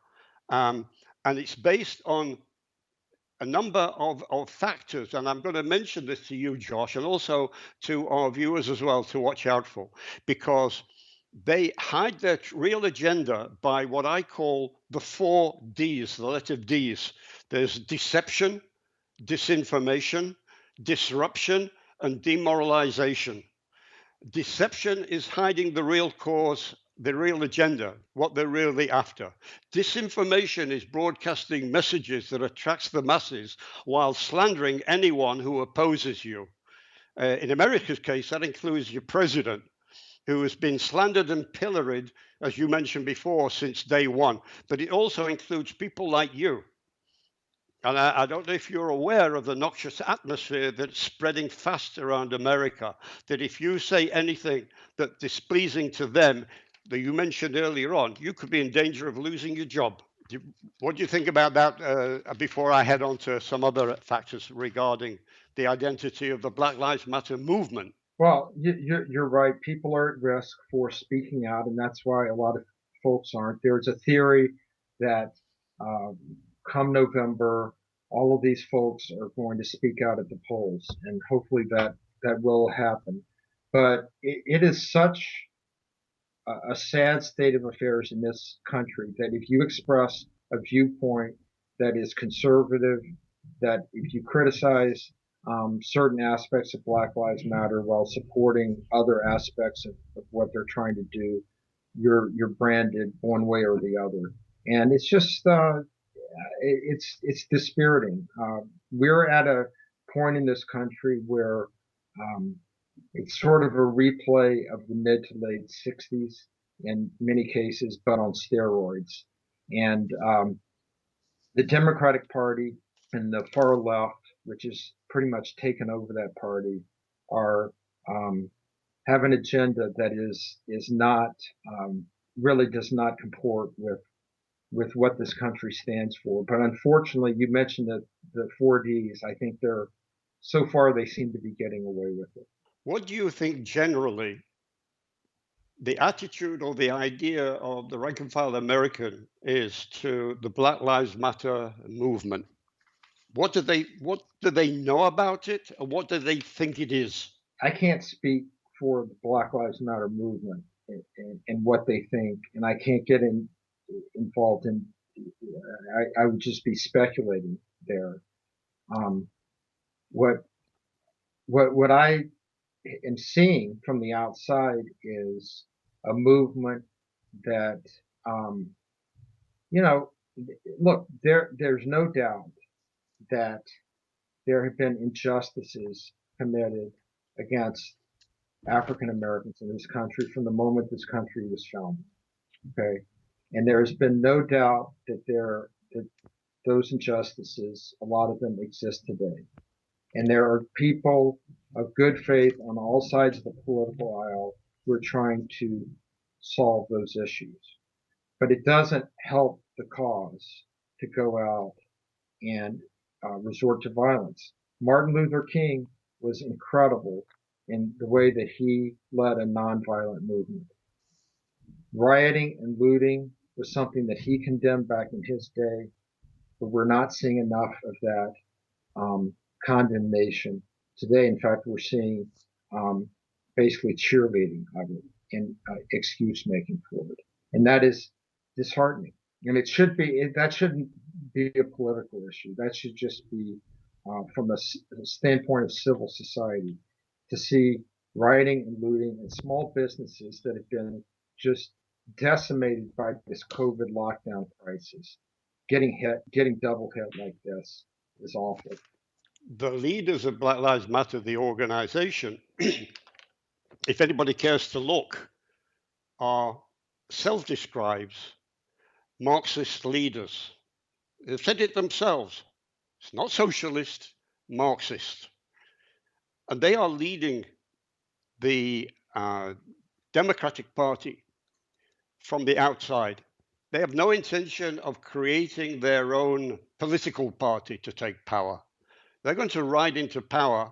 And it's based on a number of factors, and I'm going to mention this to you, Josh, and also to our viewers as well to watch out for, because they hide their real agenda by what I call the 4 Ds, the letter Ds. There's deception, disinformation, disruption, and demoralization. Deception is hiding the real cause, the real agenda, what they're really after. Disinformation is broadcasting messages that attracts the masses while slandering anyone who opposes you. In America's case, that includes your president, who has been slandered and pilloried, as you mentioned before, since day one. But it also includes people like you. And I don't know if you're aware of the noxious atmosphere that's spreading fast around America, that if you say anything that's displeasing to them, that you mentioned earlier on, you could be in danger of losing your job. What do you think about that before I head on to some other factors regarding the identity of the Black Lives Matter movement? Well, you're right. People are at risk for speaking out, and that's why a lot of folks aren't. There's a theory that um, come November, all of these folks are going to speak out at the polls, and hopefully that will happen. But it is such a sad state of affairs in this country that if you express a viewpoint that is conservative, that if you criticize certain aspects of Black Lives Matter while supporting other aspects of what they're trying to do, you're branded one way or the other, and it's just it's dispiriting. We're at a point in this country where um, it's sort of a replay of the mid to late 60s in many cases, but on steroids. And the Democratic Party and the far left, which is pretty much taken over that party, are have an agenda that is not really does not comport with what this country stands for. But unfortunately, you mentioned the 4 Ds. I think they're so far they seem to be getting away with it. What do you think generally the attitude or the idea of the rank and file American is to the Black Lives Matter movement? What do they know about it, and what do they think it is? I can't speak for the Black Lives Matter movement and what they think, and I can't get involved in. I would just be speculating there. Um, what what I am seeing from the outside is a movement that um, you know. Look, there's no doubt that there have been injustices committed against African Americans in this country from the moment this country was founded. Okay, and there has been no doubt that those injustices, a lot of them exist today, and there are people of good faith on all sides of the political aisle who are trying to solve those issues. But it doesn't help the cause to go out and resort to violence. Martin Luther King was incredible in the way that he led a nonviolent movement. Rioting and looting was something that he condemned back in his day, but we're not seeing enough of that condemnation today. In fact, we're seeing basically cheerleading of it and excuse making for it, and that is disheartening. And that shouldn't be a political issue. That should just be from a standpoint of civil society to see rioting and looting and small businesses that have been just decimated by this COVID lockdown crisis. Getting double hit like this is awful. The leaders of Black Lives Matter, the organization, if anybody cares to look, are self-described Marxist leaders. They've said it themselves. It's not socialist, Marxist. And they are leading the Democratic Party from the outside. They have no intention of creating their own political party to take power. They're going to ride into power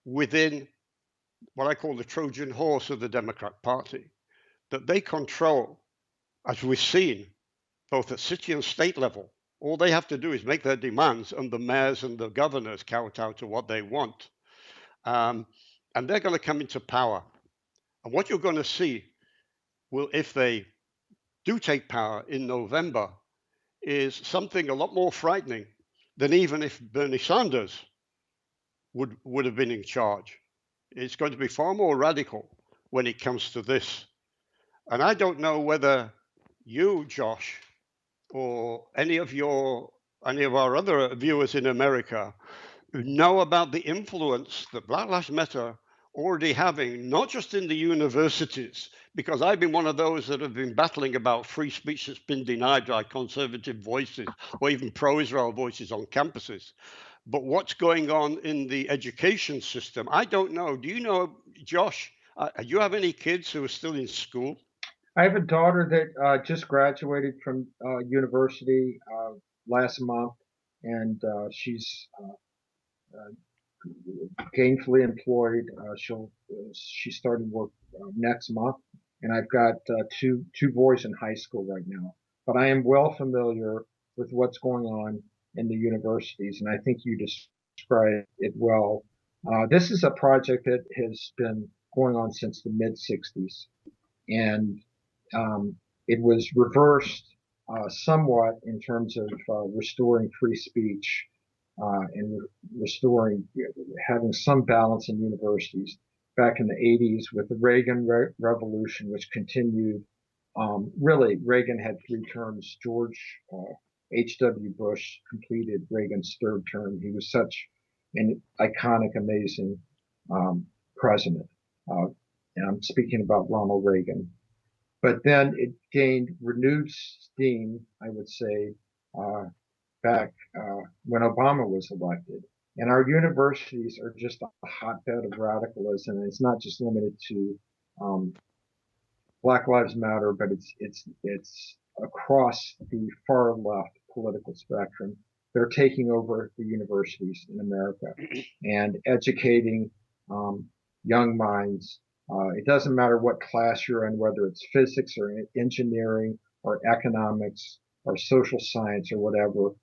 within what I call the Trojan horse of the Democrat Party, that they control, as we've seen, both at city and state level. All they have to do is make their demands, and the mayors and the governors kowtow to what they want. And they're going to come into power. And what you're going to see will, if they do take power in November, is something a lot more frightening than even if Bernie Sanders would have been in charge. It's going to be far more radical when it comes to this. And I don't know whether you, Josh, or any of our other viewers in America know about the influence that Black Lives Matter already having, not just in the universities, because I've been one of those that have been battling about free speech that's been denied by conservative voices or even pro-Israel voices on campuses. But what's going on in the education system, I don't know. Do you know, Josh, do you have any kids who are still in school? I have a daughter that just graduated from university last month, and she's gainfully employed. She's starting work next month, and I've got two boys in high school right now. But I am well familiar with what's going on in the universities, and I think you described it well. This is a project that has been going on since the mid '60s, and it was reversed somewhat in terms of restoring free speech and restoring, having some balance in universities back in the 80s with the Reagan Revolution, which continued. Really, Reagan had 3 terms. George H.W. Bush completed Reagan's 3rd term. He was such an iconic, amazing president. And I'm speaking about Ronald Reagan. But then it gained renewed steam, I would say, back when Obama was elected. And our universities are just a hotbed of radicalism. And it's not just limited to Black Lives Matter, but it's across the far left political spectrum. They're taking over the universities in America and educating young minds. It doesn't matter what class you're in, whether it's physics or engineering or economics or social science or whatever.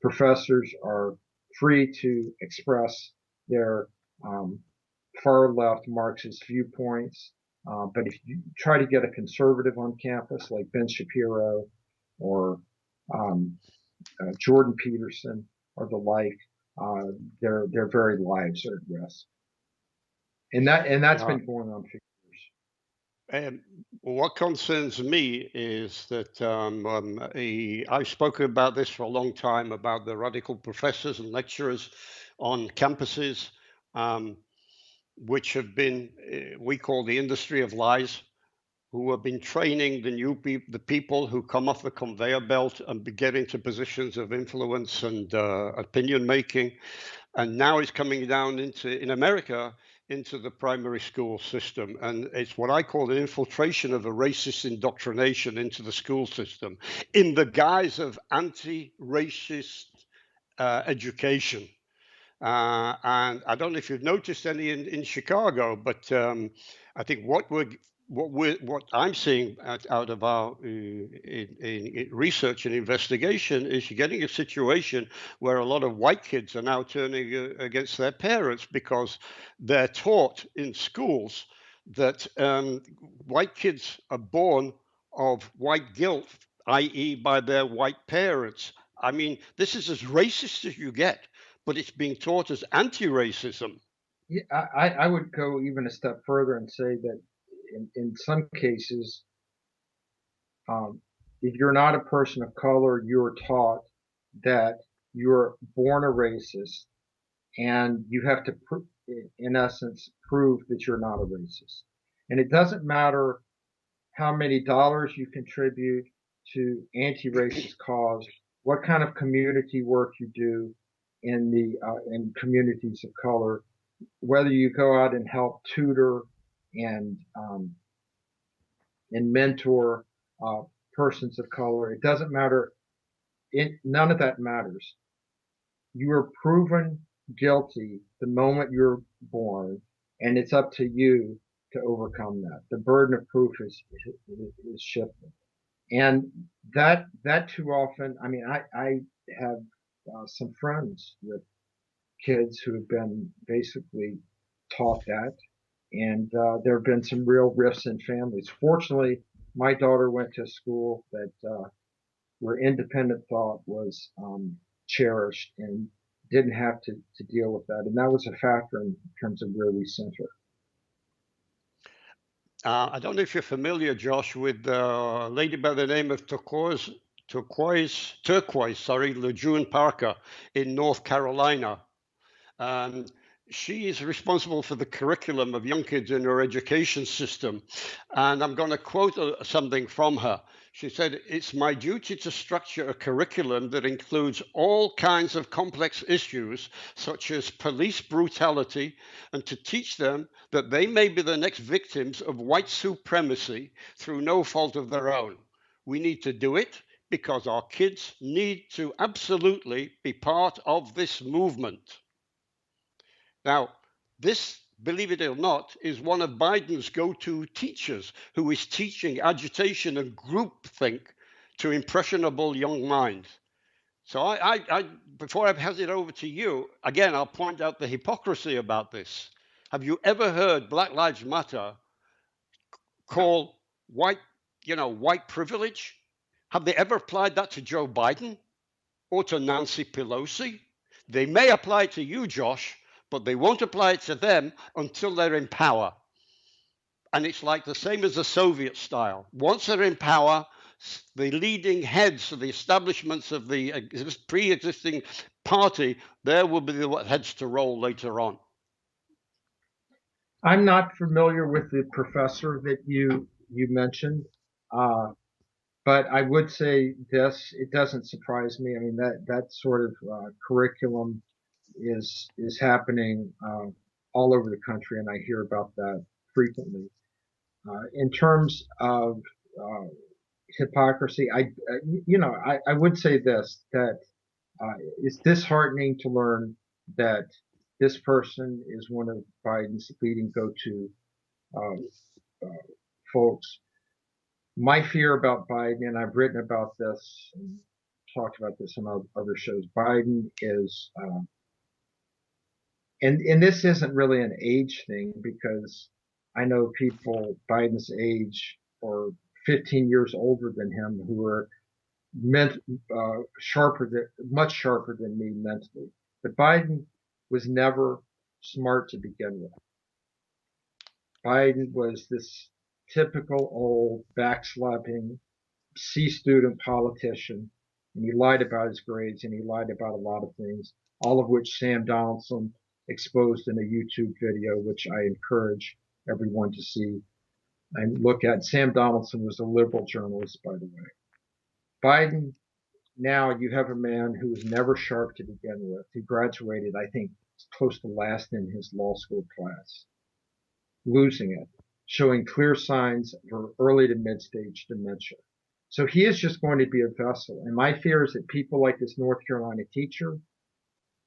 Professors are free to express their far left Marxist viewpoints. But if you try to get a conservative on campus like Ben Shapiro or Jordan Peterson or the like, their very lives are at risk. And that's been going on for years. What concerns me is that I've spoken about this for a long time, about the radical professors and lecturers on campuses, which have been, we call the industry of lies, who have been training the people who come off the conveyor belt and get into positions of influence and opinion making. And now it's coming down in America, into the primary school system. And it's what I call an infiltration of a racist indoctrination into the school system in the guise of anti-racist education. And I don't know if you've noticed any in Chicago, but I think what what I'm seeing out of our in research and investigation is you're getting a situation where a lot of white kids are now turning against their parents because they're taught in schools that white kids are born of white guilt, i.e., by their white parents. I mean, this is as racist as you get, but it's being taught as anti-racism. Yeah, I would go even a step further and say that in some cases, um, if you're not a person of color, you're taught that you're born a racist and you have to, in essence, prove that you're not a racist. And it doesn't matter how many dollars you contribute to anti-racist cause, what kind of community work you do in communities of color, whether you go out and help tutor and um, and mentor uh, persons of color. It doesn't matter. None of that matters. You are proven guilty the moment you're born, and it's up to you to overcome that. The burden of proof is shifted, and that too often. I mean, I have some friends with kids who have been basically taught that, and there have been some real rifts in families. Fortunately, my daughter went to a school that where independent thought was cherished and didn't have to deal with that, and that was a factor in terms of where we sent her. I don't know if you're familiar, Josh, with a lady by the name of Turquoise, Lejeune Parker in North Carolina. Um, she is responsible for the curriculum of young kids in her education system. And I'm going to quote something from her. She said, "It's my duty to structure a curriculum that includes all kinds of complex issues, such as police brutality, and to teach them that they may be the next victims of white supremacy through no fault of their own. We need to do it because our kids need to absolutely be part of this movement." Now, this, believe it or not, is one of Biden's go-to teachers who is teaching agitation and groupthink to impressionable young minds. So before I pass it over to you, again, I'll point out the hypocrisy about this. Have you ever heard Black Lives Matter call white, white privilege? Have they ever applied that to Joe Biden or to Nancy Pelosi? They may apply to you, Josh, but they won't apply it to them until they're in power. And it's like the same as the Soviet style. Once they're in power, the leading heads of the establishments of the pre-existing party, there will be the heads to roll later on. I'm not familiar with the professor that you mentioned, uh, but I would say this: it doesn't surprise me. I mean that sort of curriculum is happening all over the country, and I hear about that frequently. In terms of uh, hypocrisy, I would say this that it's disheartening to learn that this person is one of Biden's leading go-to uh, uh, folks. My fear about Biden, and I've written about this and talked about this on other shows. Biden is, and this isn't really an age thing because I know people Biden's age or 15 years older than him who are much sharper than me mentally. But Biden was never smart to begin with. Biden was this typical old backslapping C student politician, and he lied about his grades and he lied about a lot of things, all of which Sam Donaldson exposed in a YouTube video, which I encourage everyone to see and look at. Sam Donaldson was a liberal journalist, by the way. Biden, now you have a man who was never sharp to begin with. He graduated, I think, close to last in his law school class, losing it, showing clear signs of early to mid stage dementia. So he is just going to be a vessel. And my fear is that people like this North Carolina teacher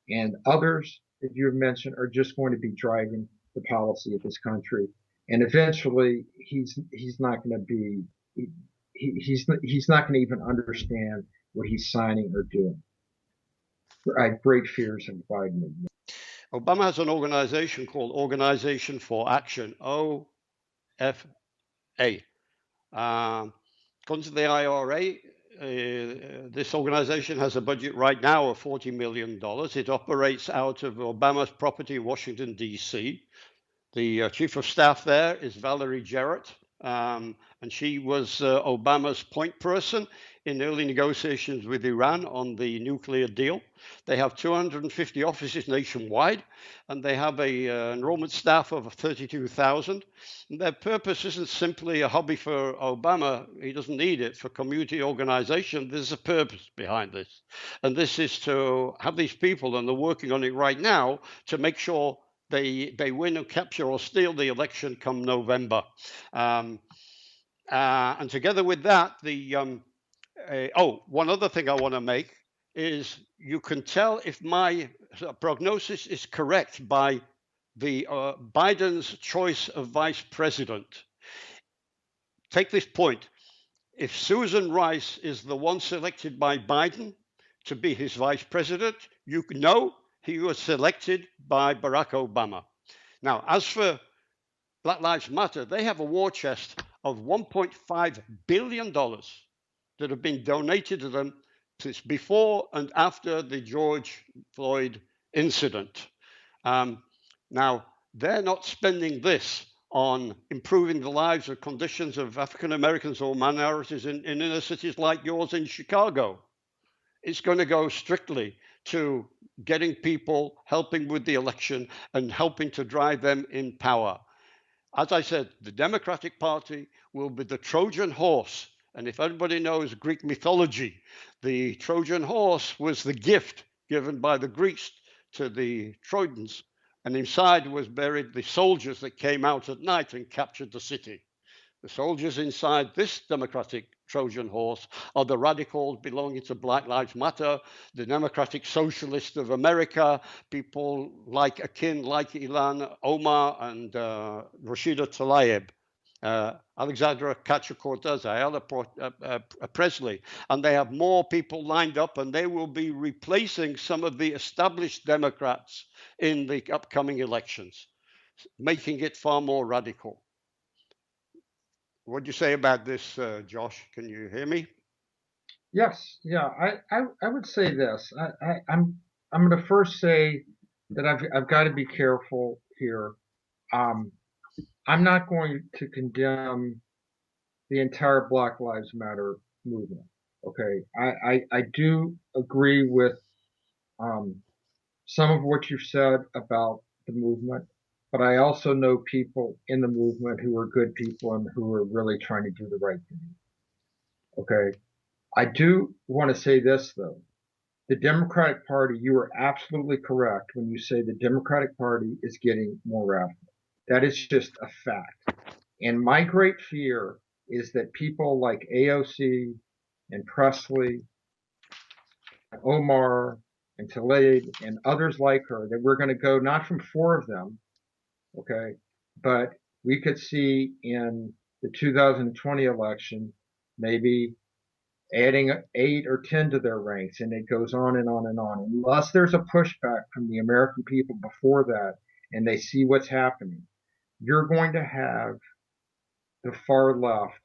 and others that you have mentioned are just going to be driving the policy of this country. and eventually he's not going to be he's not going to even understand what he's signing or doing. I have great fears of Biden. Obama has an organization called Organization for Action, OFA. According to the IRA, this organization has a budget right now of $40 million. It operates out of Obama's property in Washington, D.C. The chief of staff there is Valerie Jarrett, and she was Obama's point person in early negotiations with Iran on the nuclear deal. They have 250 offices nationwide, and they have a enrollment staff of 32,000. Their purpose isn't simply a hobby for Obama. He doesn't need it for community organization. There's a purpose behind this, and this is to have these people, and they're working on it right now, to make sure they win or capture or steal the election come November. And together with that, one other thing I want to make is you can tell if my prognosis is correct by the Biden's choice of vice president. Take this point. If Susan Rice is the one selected by Biden to be his vice president, you know he was selected by Barack Obama. Now, as for Black Lives Matter, they have a war chest of $1.5 billion that have been donated to them since before and after the George Floyd incident. Now, they're not spending this on improving the lives or conditions of African Americans or minorities in inner cities like yours in Chicago. It's going to go strictly to getting people, helping with the election, and helping to drive them in power. As I said, the Democratic Party will be the Trojan horse. And if anybody knows Greek mythology, the Trojan horse was the gift given by the Greeks to the Trojans. And inside was buried the soldiers that came out at night and captured the city. The soldiers inside this Democratic Trojan horse are the radicals belonging to Black Lives Matter, the Democratic Socialists of America, people like Ilhan Omar and Rashida Tlaib, Alexandra Ocasio-Cortez, Ayala Presley, and they have more people lined up, and they will be replacing some of the established Democrats in the upcoming elections, making it far more radical. What do you say about this, Josh? Can you hear me? Yes, yeah. I would say this. I'm going to first say that I've got to be careful here. I'm not going to condemn the entire Black Lives Matter movement. Okay, I do agree with some of what you've said about the movement, but I also know people in the movement who are good people and who are really trying to do the right thing. Okay, I do want to say this though. The Democratic Party, you are absolutely correct when you say the Democratic Party is getting more radical. That is just a fact. And my great fear is that people like AOC and Presley, Omar and Tlaib and others like her, that we're going to go not from 4 of them, okay, but we could see in the 2020 election maybe adding 8 or 10 to their ranks, and it goes on and on and on. Unless there's a pushback from the American people before that and they see what's happening, you're going to have the far left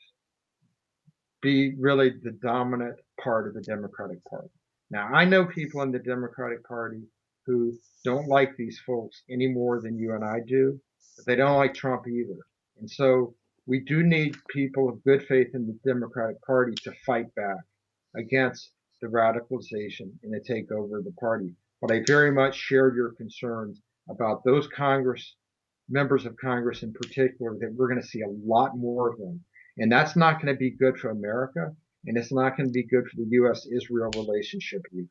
be really the dominant part of the Democratic Party. Now, I know people in the Democratic Party who don't like these folks any more than you and I do, but they don't like Trump either. And so we do need people of good faith in the Democratic Party to fight back against the radicalization and the takeover of the party. But I very much share your concerns about those members of Congress in particular, that we're going to see a lot more of them. And that's not going to be good for America, and it's not going to be good for the U.S.-Israel relationship either.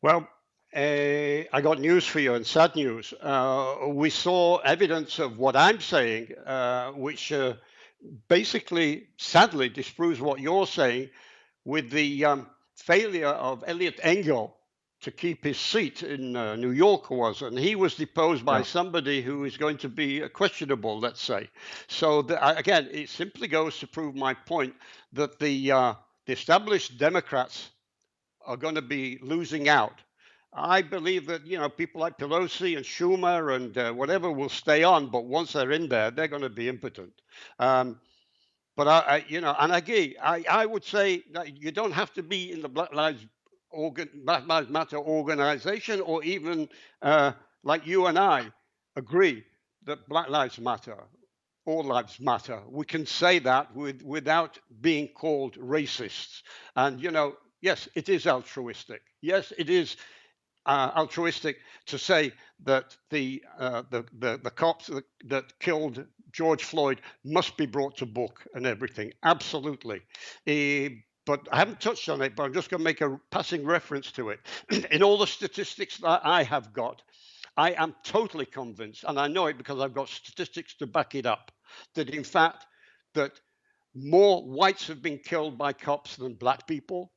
Well, I got news for you, and sad news. We saw evidence of what I'm saying, which basically, sadly, disproves what you're saying with the failure of Elliot Engel to keep his seat in New York was, and he was deposed by Yeah. somebody who is going to be questionable, let's say. So again, it simply goes to prove my point that the established Democrats are going to be losing out. I believe that people like Pelosi and Schumer and whatever will stay on, but once they're in there, they're going to be impotent. Um, but and I agree. I would say that you don't have to be in the Black Lives Matter organization, or even like you and I agree that Black Lives Matter, all lives matter. We can say that without being called racists. And yes, it is altruistic. Yes, it is altruistic to say that the cops that killed George Floyd must be brought to book and everything. Absolutely. But I haven't touched on it, but I'm just going to make a passing reference to it. In all the statistics that I have got, I am totally convinced, and I know it because I've got statistics to back it up, that in fact that more whites have been killed by cops than black people.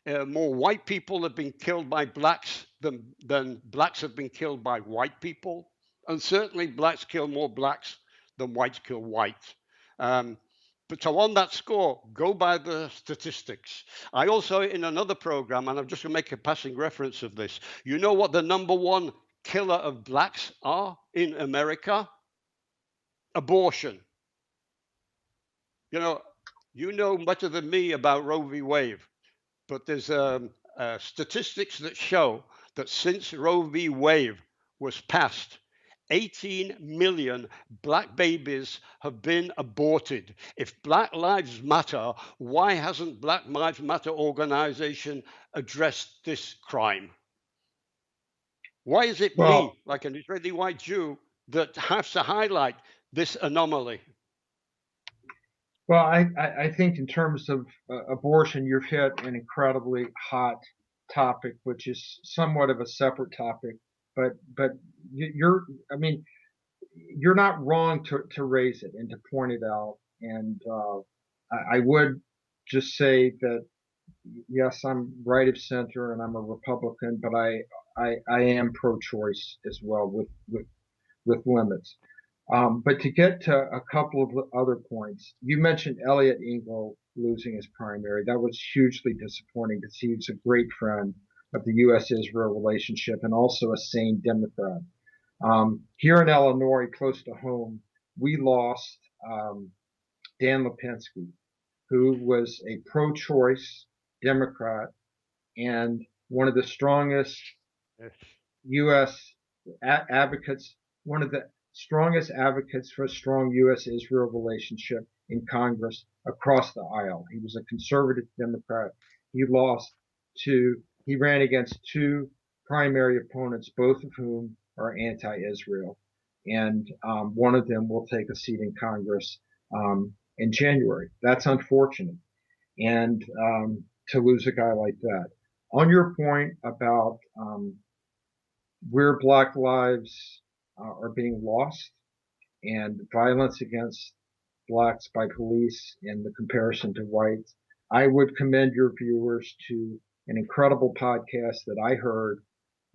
More white people have been killed by blacks than blacks have been killed by white people. And certainly blacks kill more blacks than whites kill whites. Um, but so on that score, go by the statistics. I also, in another program, and I'm just going to make a passing reference of this, you know what the number one killer of blacks are in America? Abortion. You know better than me about Roe v. Wade. But there's statistics that show that since Roe v. Wade was passed, 18 million black babies have been aborted. If Black Lives Matter, why hasn't Black Lives Matter organization addressed this crime? Why is it Well, me, like an Israeli white Jew, that has to highlight this anomaly? well, I think in terms of abortion, you've hit an incredibly hot topic, which is somewhat of a separate topic. But you're, I mean, you're not wrong to raise it and to point it out. And I would just say that yes, I'm right of center and I'm a Republican, but I am pro-choice as well with limits. But to get to a couple of other points, you mentioned Elliot Engel losing his primary. That was hugely disappointing because he was a great friend of the U.S.-Israel relationship and also a sane Democrat. Here in Illinois, close to home, we lost Dan Lipinski, who was a pro-choice Democrat and one of the strongest Yes. U.S. advocates, one of the strongest advocates for a strong U.S.-Israel relationship in Congress across the aisle. He was a conservative Democrat. He lost he ran against two primary opponents, both of whom are anti-Israel. And one of them will take a seat in Congress in January. That's unfortunate. And to lose a guy like that. On your point about where Black lives are being lost and violence against blacks by police in the comparison to whites, I would commend your viewers to an incredible podcast that I heard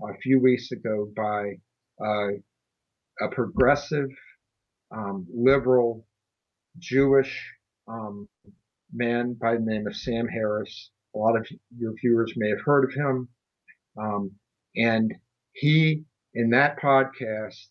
a few weeks ago by a progressive, liberal, Jewish man by the name of Sam Harris. A lot of your viewers may have heard of him. And he, in that podcast,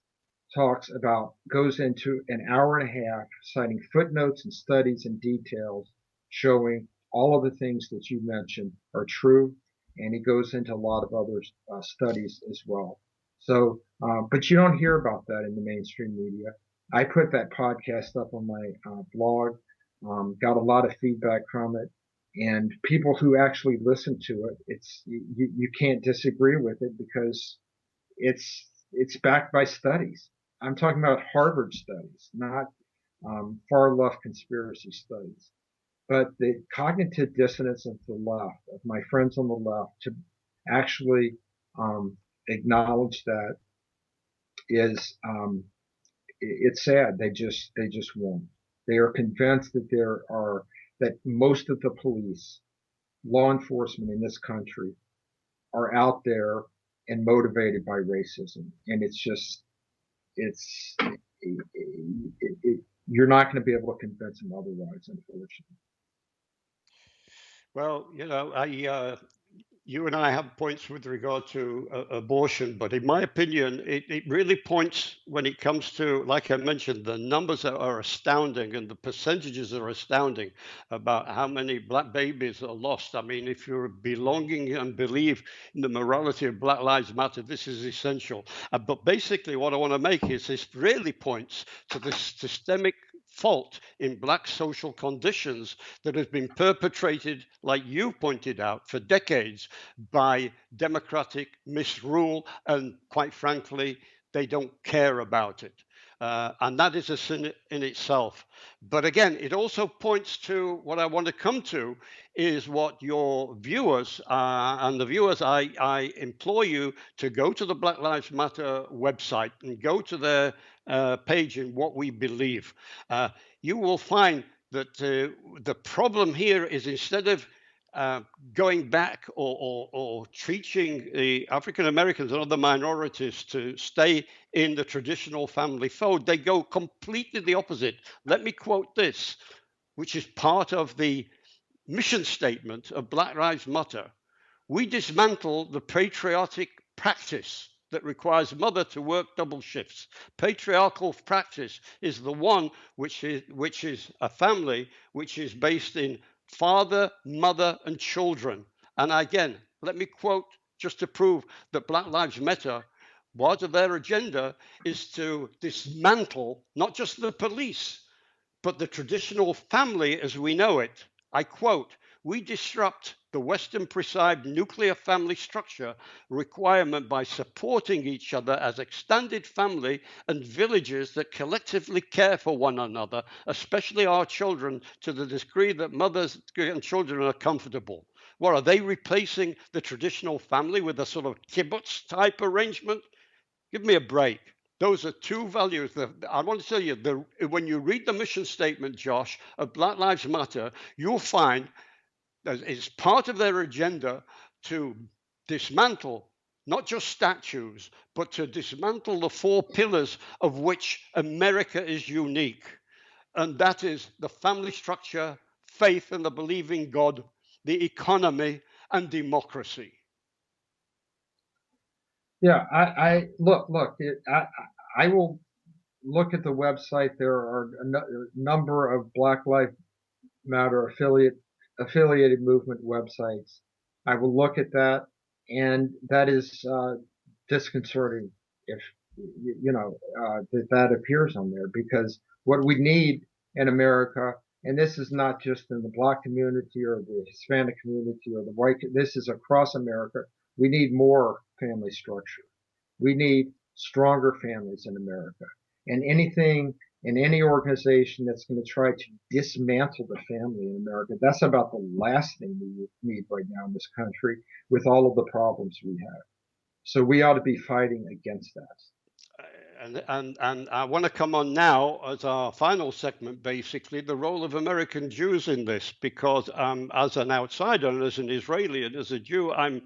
goes into an hour and a half, citing footnotes and studies and details, showing all of the things that you mentioned are true. And he goes into a lot of other studies as well. So, but you don't hear about that in the mainstream media. I put that podcast up on my blog, got a lot of feedback from it, and people who actually listen to it, you can't disagree with it because it's backed by studies. I'm talking about Harvard studies, not far left conspiracy studies. But the cognitive dissonance of the left, of my friends on the left, to actually acknowledge that is it's sad. They just won't. They are convinced that most of the police, law enforcement in this country are out there and motivated by racism, and it's you're not going to be able to convince them otherwise, unfortunately. Well, you and I have points with regard to abortion, but in my opinion, it really points when it comes to, like I mentioned, the numbers are astounding and the percentages are astounding about how many black babies are lost. I mean, if you're belonging and believe in the morality of Black Lives Matter, this is essential. But basically, what I want to make is this really points to this systemic fault in black social conditions that has been perpetrated, like you pointed out, for decades by democratic misrule, and quite frankly, they don't care about it. And that is a sin in itself. But again, it also points to what I want to come to is what your viewers, and the viewers, I implore you to go to the Black Lives Matter website and go to their page in what we believe. You will find that the problem here is instead of uh, going back or teaching the African Americans and other minorities to stay in the traditional family fold, they go completely the opposite. Let me quote this, which is part of the mission statement of Black Lives Matter. We dismantle the patriotic practice that requires mother to work double shifts. Patriarchal practice is the one which is a family which is based in father, mother, and children. And again, let me quote just to prove that Black Lives Matter, part of their agenda is to dismantle not just the police, but the traditional family as we know it. I quote, we disrupt the Western prescribed nuclear family structure requirement by supporting each other as extended family and villages that collectively care for one another, especially our children, to the degree that mothers and children are comfortable. What are they replacing the traditional family with a sort of kibbutz type arrangement? Give me a break. Those are two values that I want to tell you. When you read the mission statement, Josh, of Black Lives Matter, you'll find that it's part of their agenda to dismantle not just statues, but to dismantle the four pillars of which America is unique. And that is the family structure, faith and the believing God, the economy, and democracy. Yeah, I look. I will look at the website. There are a number of Black Lives Matter affiliated movement websites. I will look at that, and that is disconcerting if that appears on there, because what we need in America, and this is not just in the Black community or the Hispanic community or the white, this is across America. We need more family structure. We need stronger families in America. And anything in any organization that's going to try to dismantle the family in America, that's about the last thing we need right now in this country with all of the problems we have. So we ought to be fighting against that. And I want to come on now as our final segment, basically, the role of American Jews in this, because as an outsider and as an Israeli and as a Jew, I'm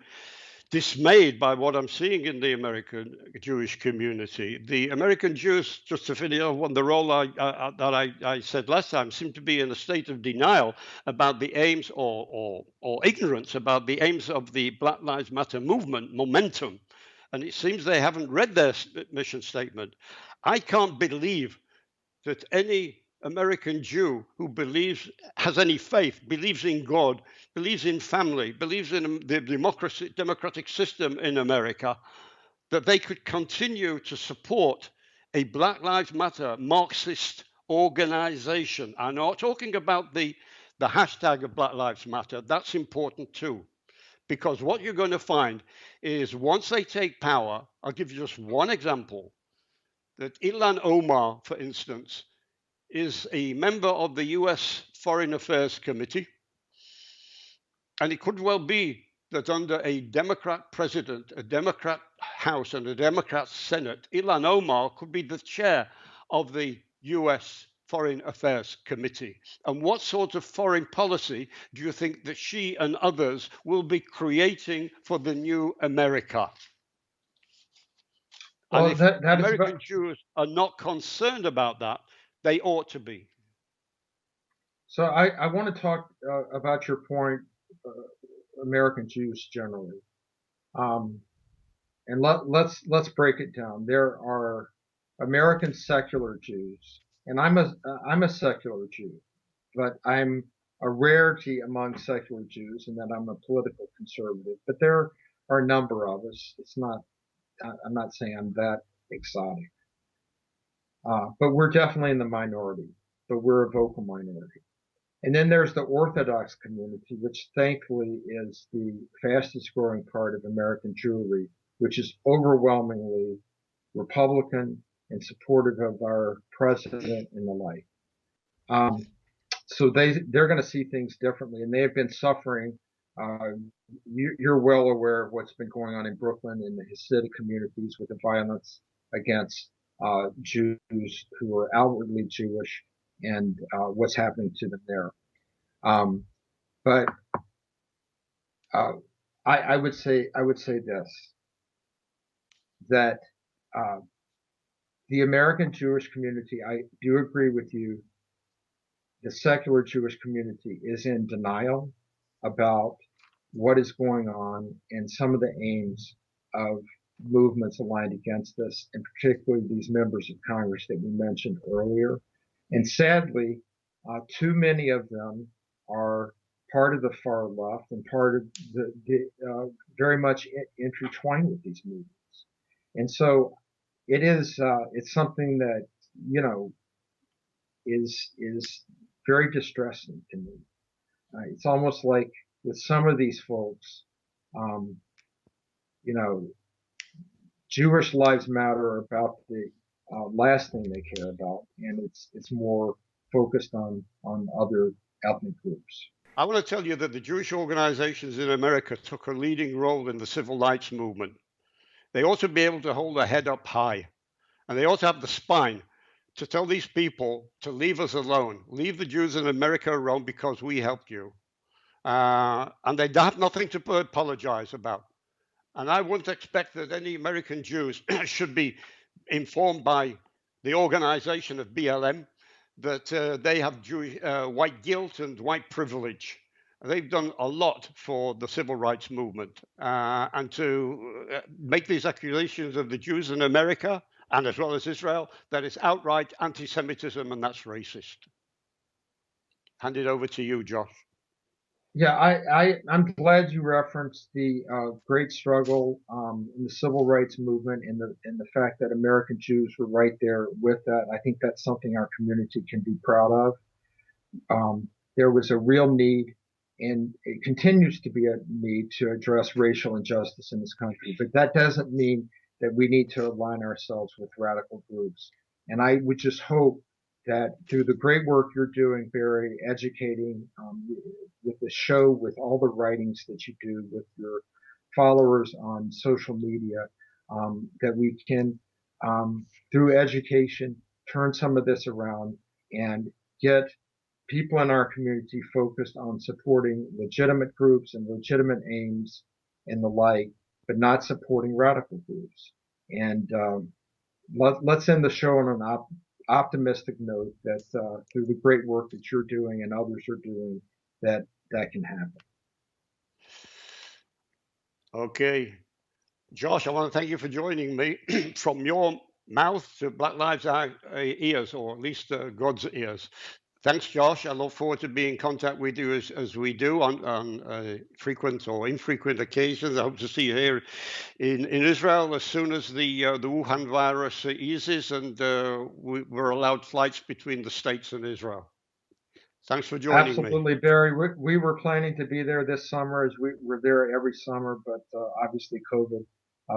dismayed by what I'm seeing in the American Jewish community. The American Jews, just to finish on the role I said last time, seem to be in a state of denial about the aims or ignorance about the aims of the Black Lives Matter movement momentum. And it seems they haven't read their mission statement. I can't believe that any American Jew who believes, has any faith, believes in God, believes in family, believes in the democratic system in America, that they could continue to support a Black Lives Matter Marxist organization. I'm not talking about the hashtag of Black Lives Matter. That's important too. Because what you're going to find is once they take power, I'll give you just one example, that Ilhan Omar, for instance, is a member of the US Foreign Affairs Committee. And it could well be that under a Democrat president, a Democrat House, and a Democrat Senate, Ilhan Omar could be the chair of the US Foreign Affairs Committee? And what sort of foreign policy do you think that she and others will be creating for the new America? And Well, if that is American Jews are not concerned about that, they ought to be. so. I want to talk about your point, American Jews generally, um, and let's break it down. There are American secular Jews, and I'm a secular Jew, but I'm a rarity among secular Jews in that I'm a political conservative. But there are a number of us. It's not. I'm not saying I'm that exotic, but we're definitely in the minority. But we're a vocal minority. And then there's the Orthodox community, which thankfully is the fastest growing part of American Jewry, which is overwhelmingly Republican and supportive of our president and the like. Um, so they're going to see things differently, and they have been suffering. You're well aware of what's been going on in Brooklyn in the Hasidic communities with the violence against Jews who are outwardly Jewish and what's happening to them there. Um, but uh, I would say this, that uh, the American Jewish community, I do agree with you. The secular Jewish community is in denial about what is going on and some of the aims of movements aligned against this, and particularly these members of Congress that we mentioned earlier. And sadly, too many of them are part of the far left and part of very much intertwined with these movements. And so it's something that, you know, is very distressing to me. It's almost like with some of these folks, um, you know, Jewish lives matter are about the last thing they care about, and it's more focused on other ethnic groups. I want to tell you that the Jewish organizations in America took a leading role in the civil rights movement. They ought to be able to hold their head up high, and they ought to have the spine to tell these people to leave us alone, leave the Jews in America alone because we helped you. And they have nothing to apologize about. And I wouldn't expect that any American Jews should be informed by the organization of BLM that they have Jewish, white guilt and white privilege. They've done a lot for the civil rights movement. And to make these accusations of the Jews in America, and as well as Israel, that is outright anti Semitism and that's racist. Hand it over to you, Josh. Yeah, I'm glad you referenced the great struggle in the civil rights movement and the fact that American Jews were right there with that. I think that's something our community can be proud of. There was a real need, and it continues to be a need to address racial injustice in this country. But that doesn't mean that we need to align ourselves with radical groups. And I would just hope that through the great work you're doing, Barry, educating with the show, with all the writings that you do, with your followers on social media, that we can, through education, turn some of this around and get people in our community focused on supporting legitimate groups and legitimate aims and the like, but not supporting radical groups. And let's end the show on an optimistic note that through the great work that you're doing and others are doing, that can happen. Okay. Josh, I want to thank you for joining me. From your mouth to Black Lives' ears, or at least God's ears. Thanks, Josh. I look forward to being in contact with you as we do on frequent or infrequent occasions. I hope to see you here in Israel as soon as the Wuhan virus eases and we're allowed flights between the States and Israel. Thanks for joining me. Absolutely, Barry. We were planning to be there this summer, as we're there every summer, but obviously COVID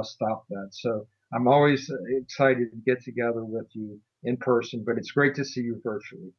stopped that. So I'm always excited to get together with you in person, but it's great to see you virtually.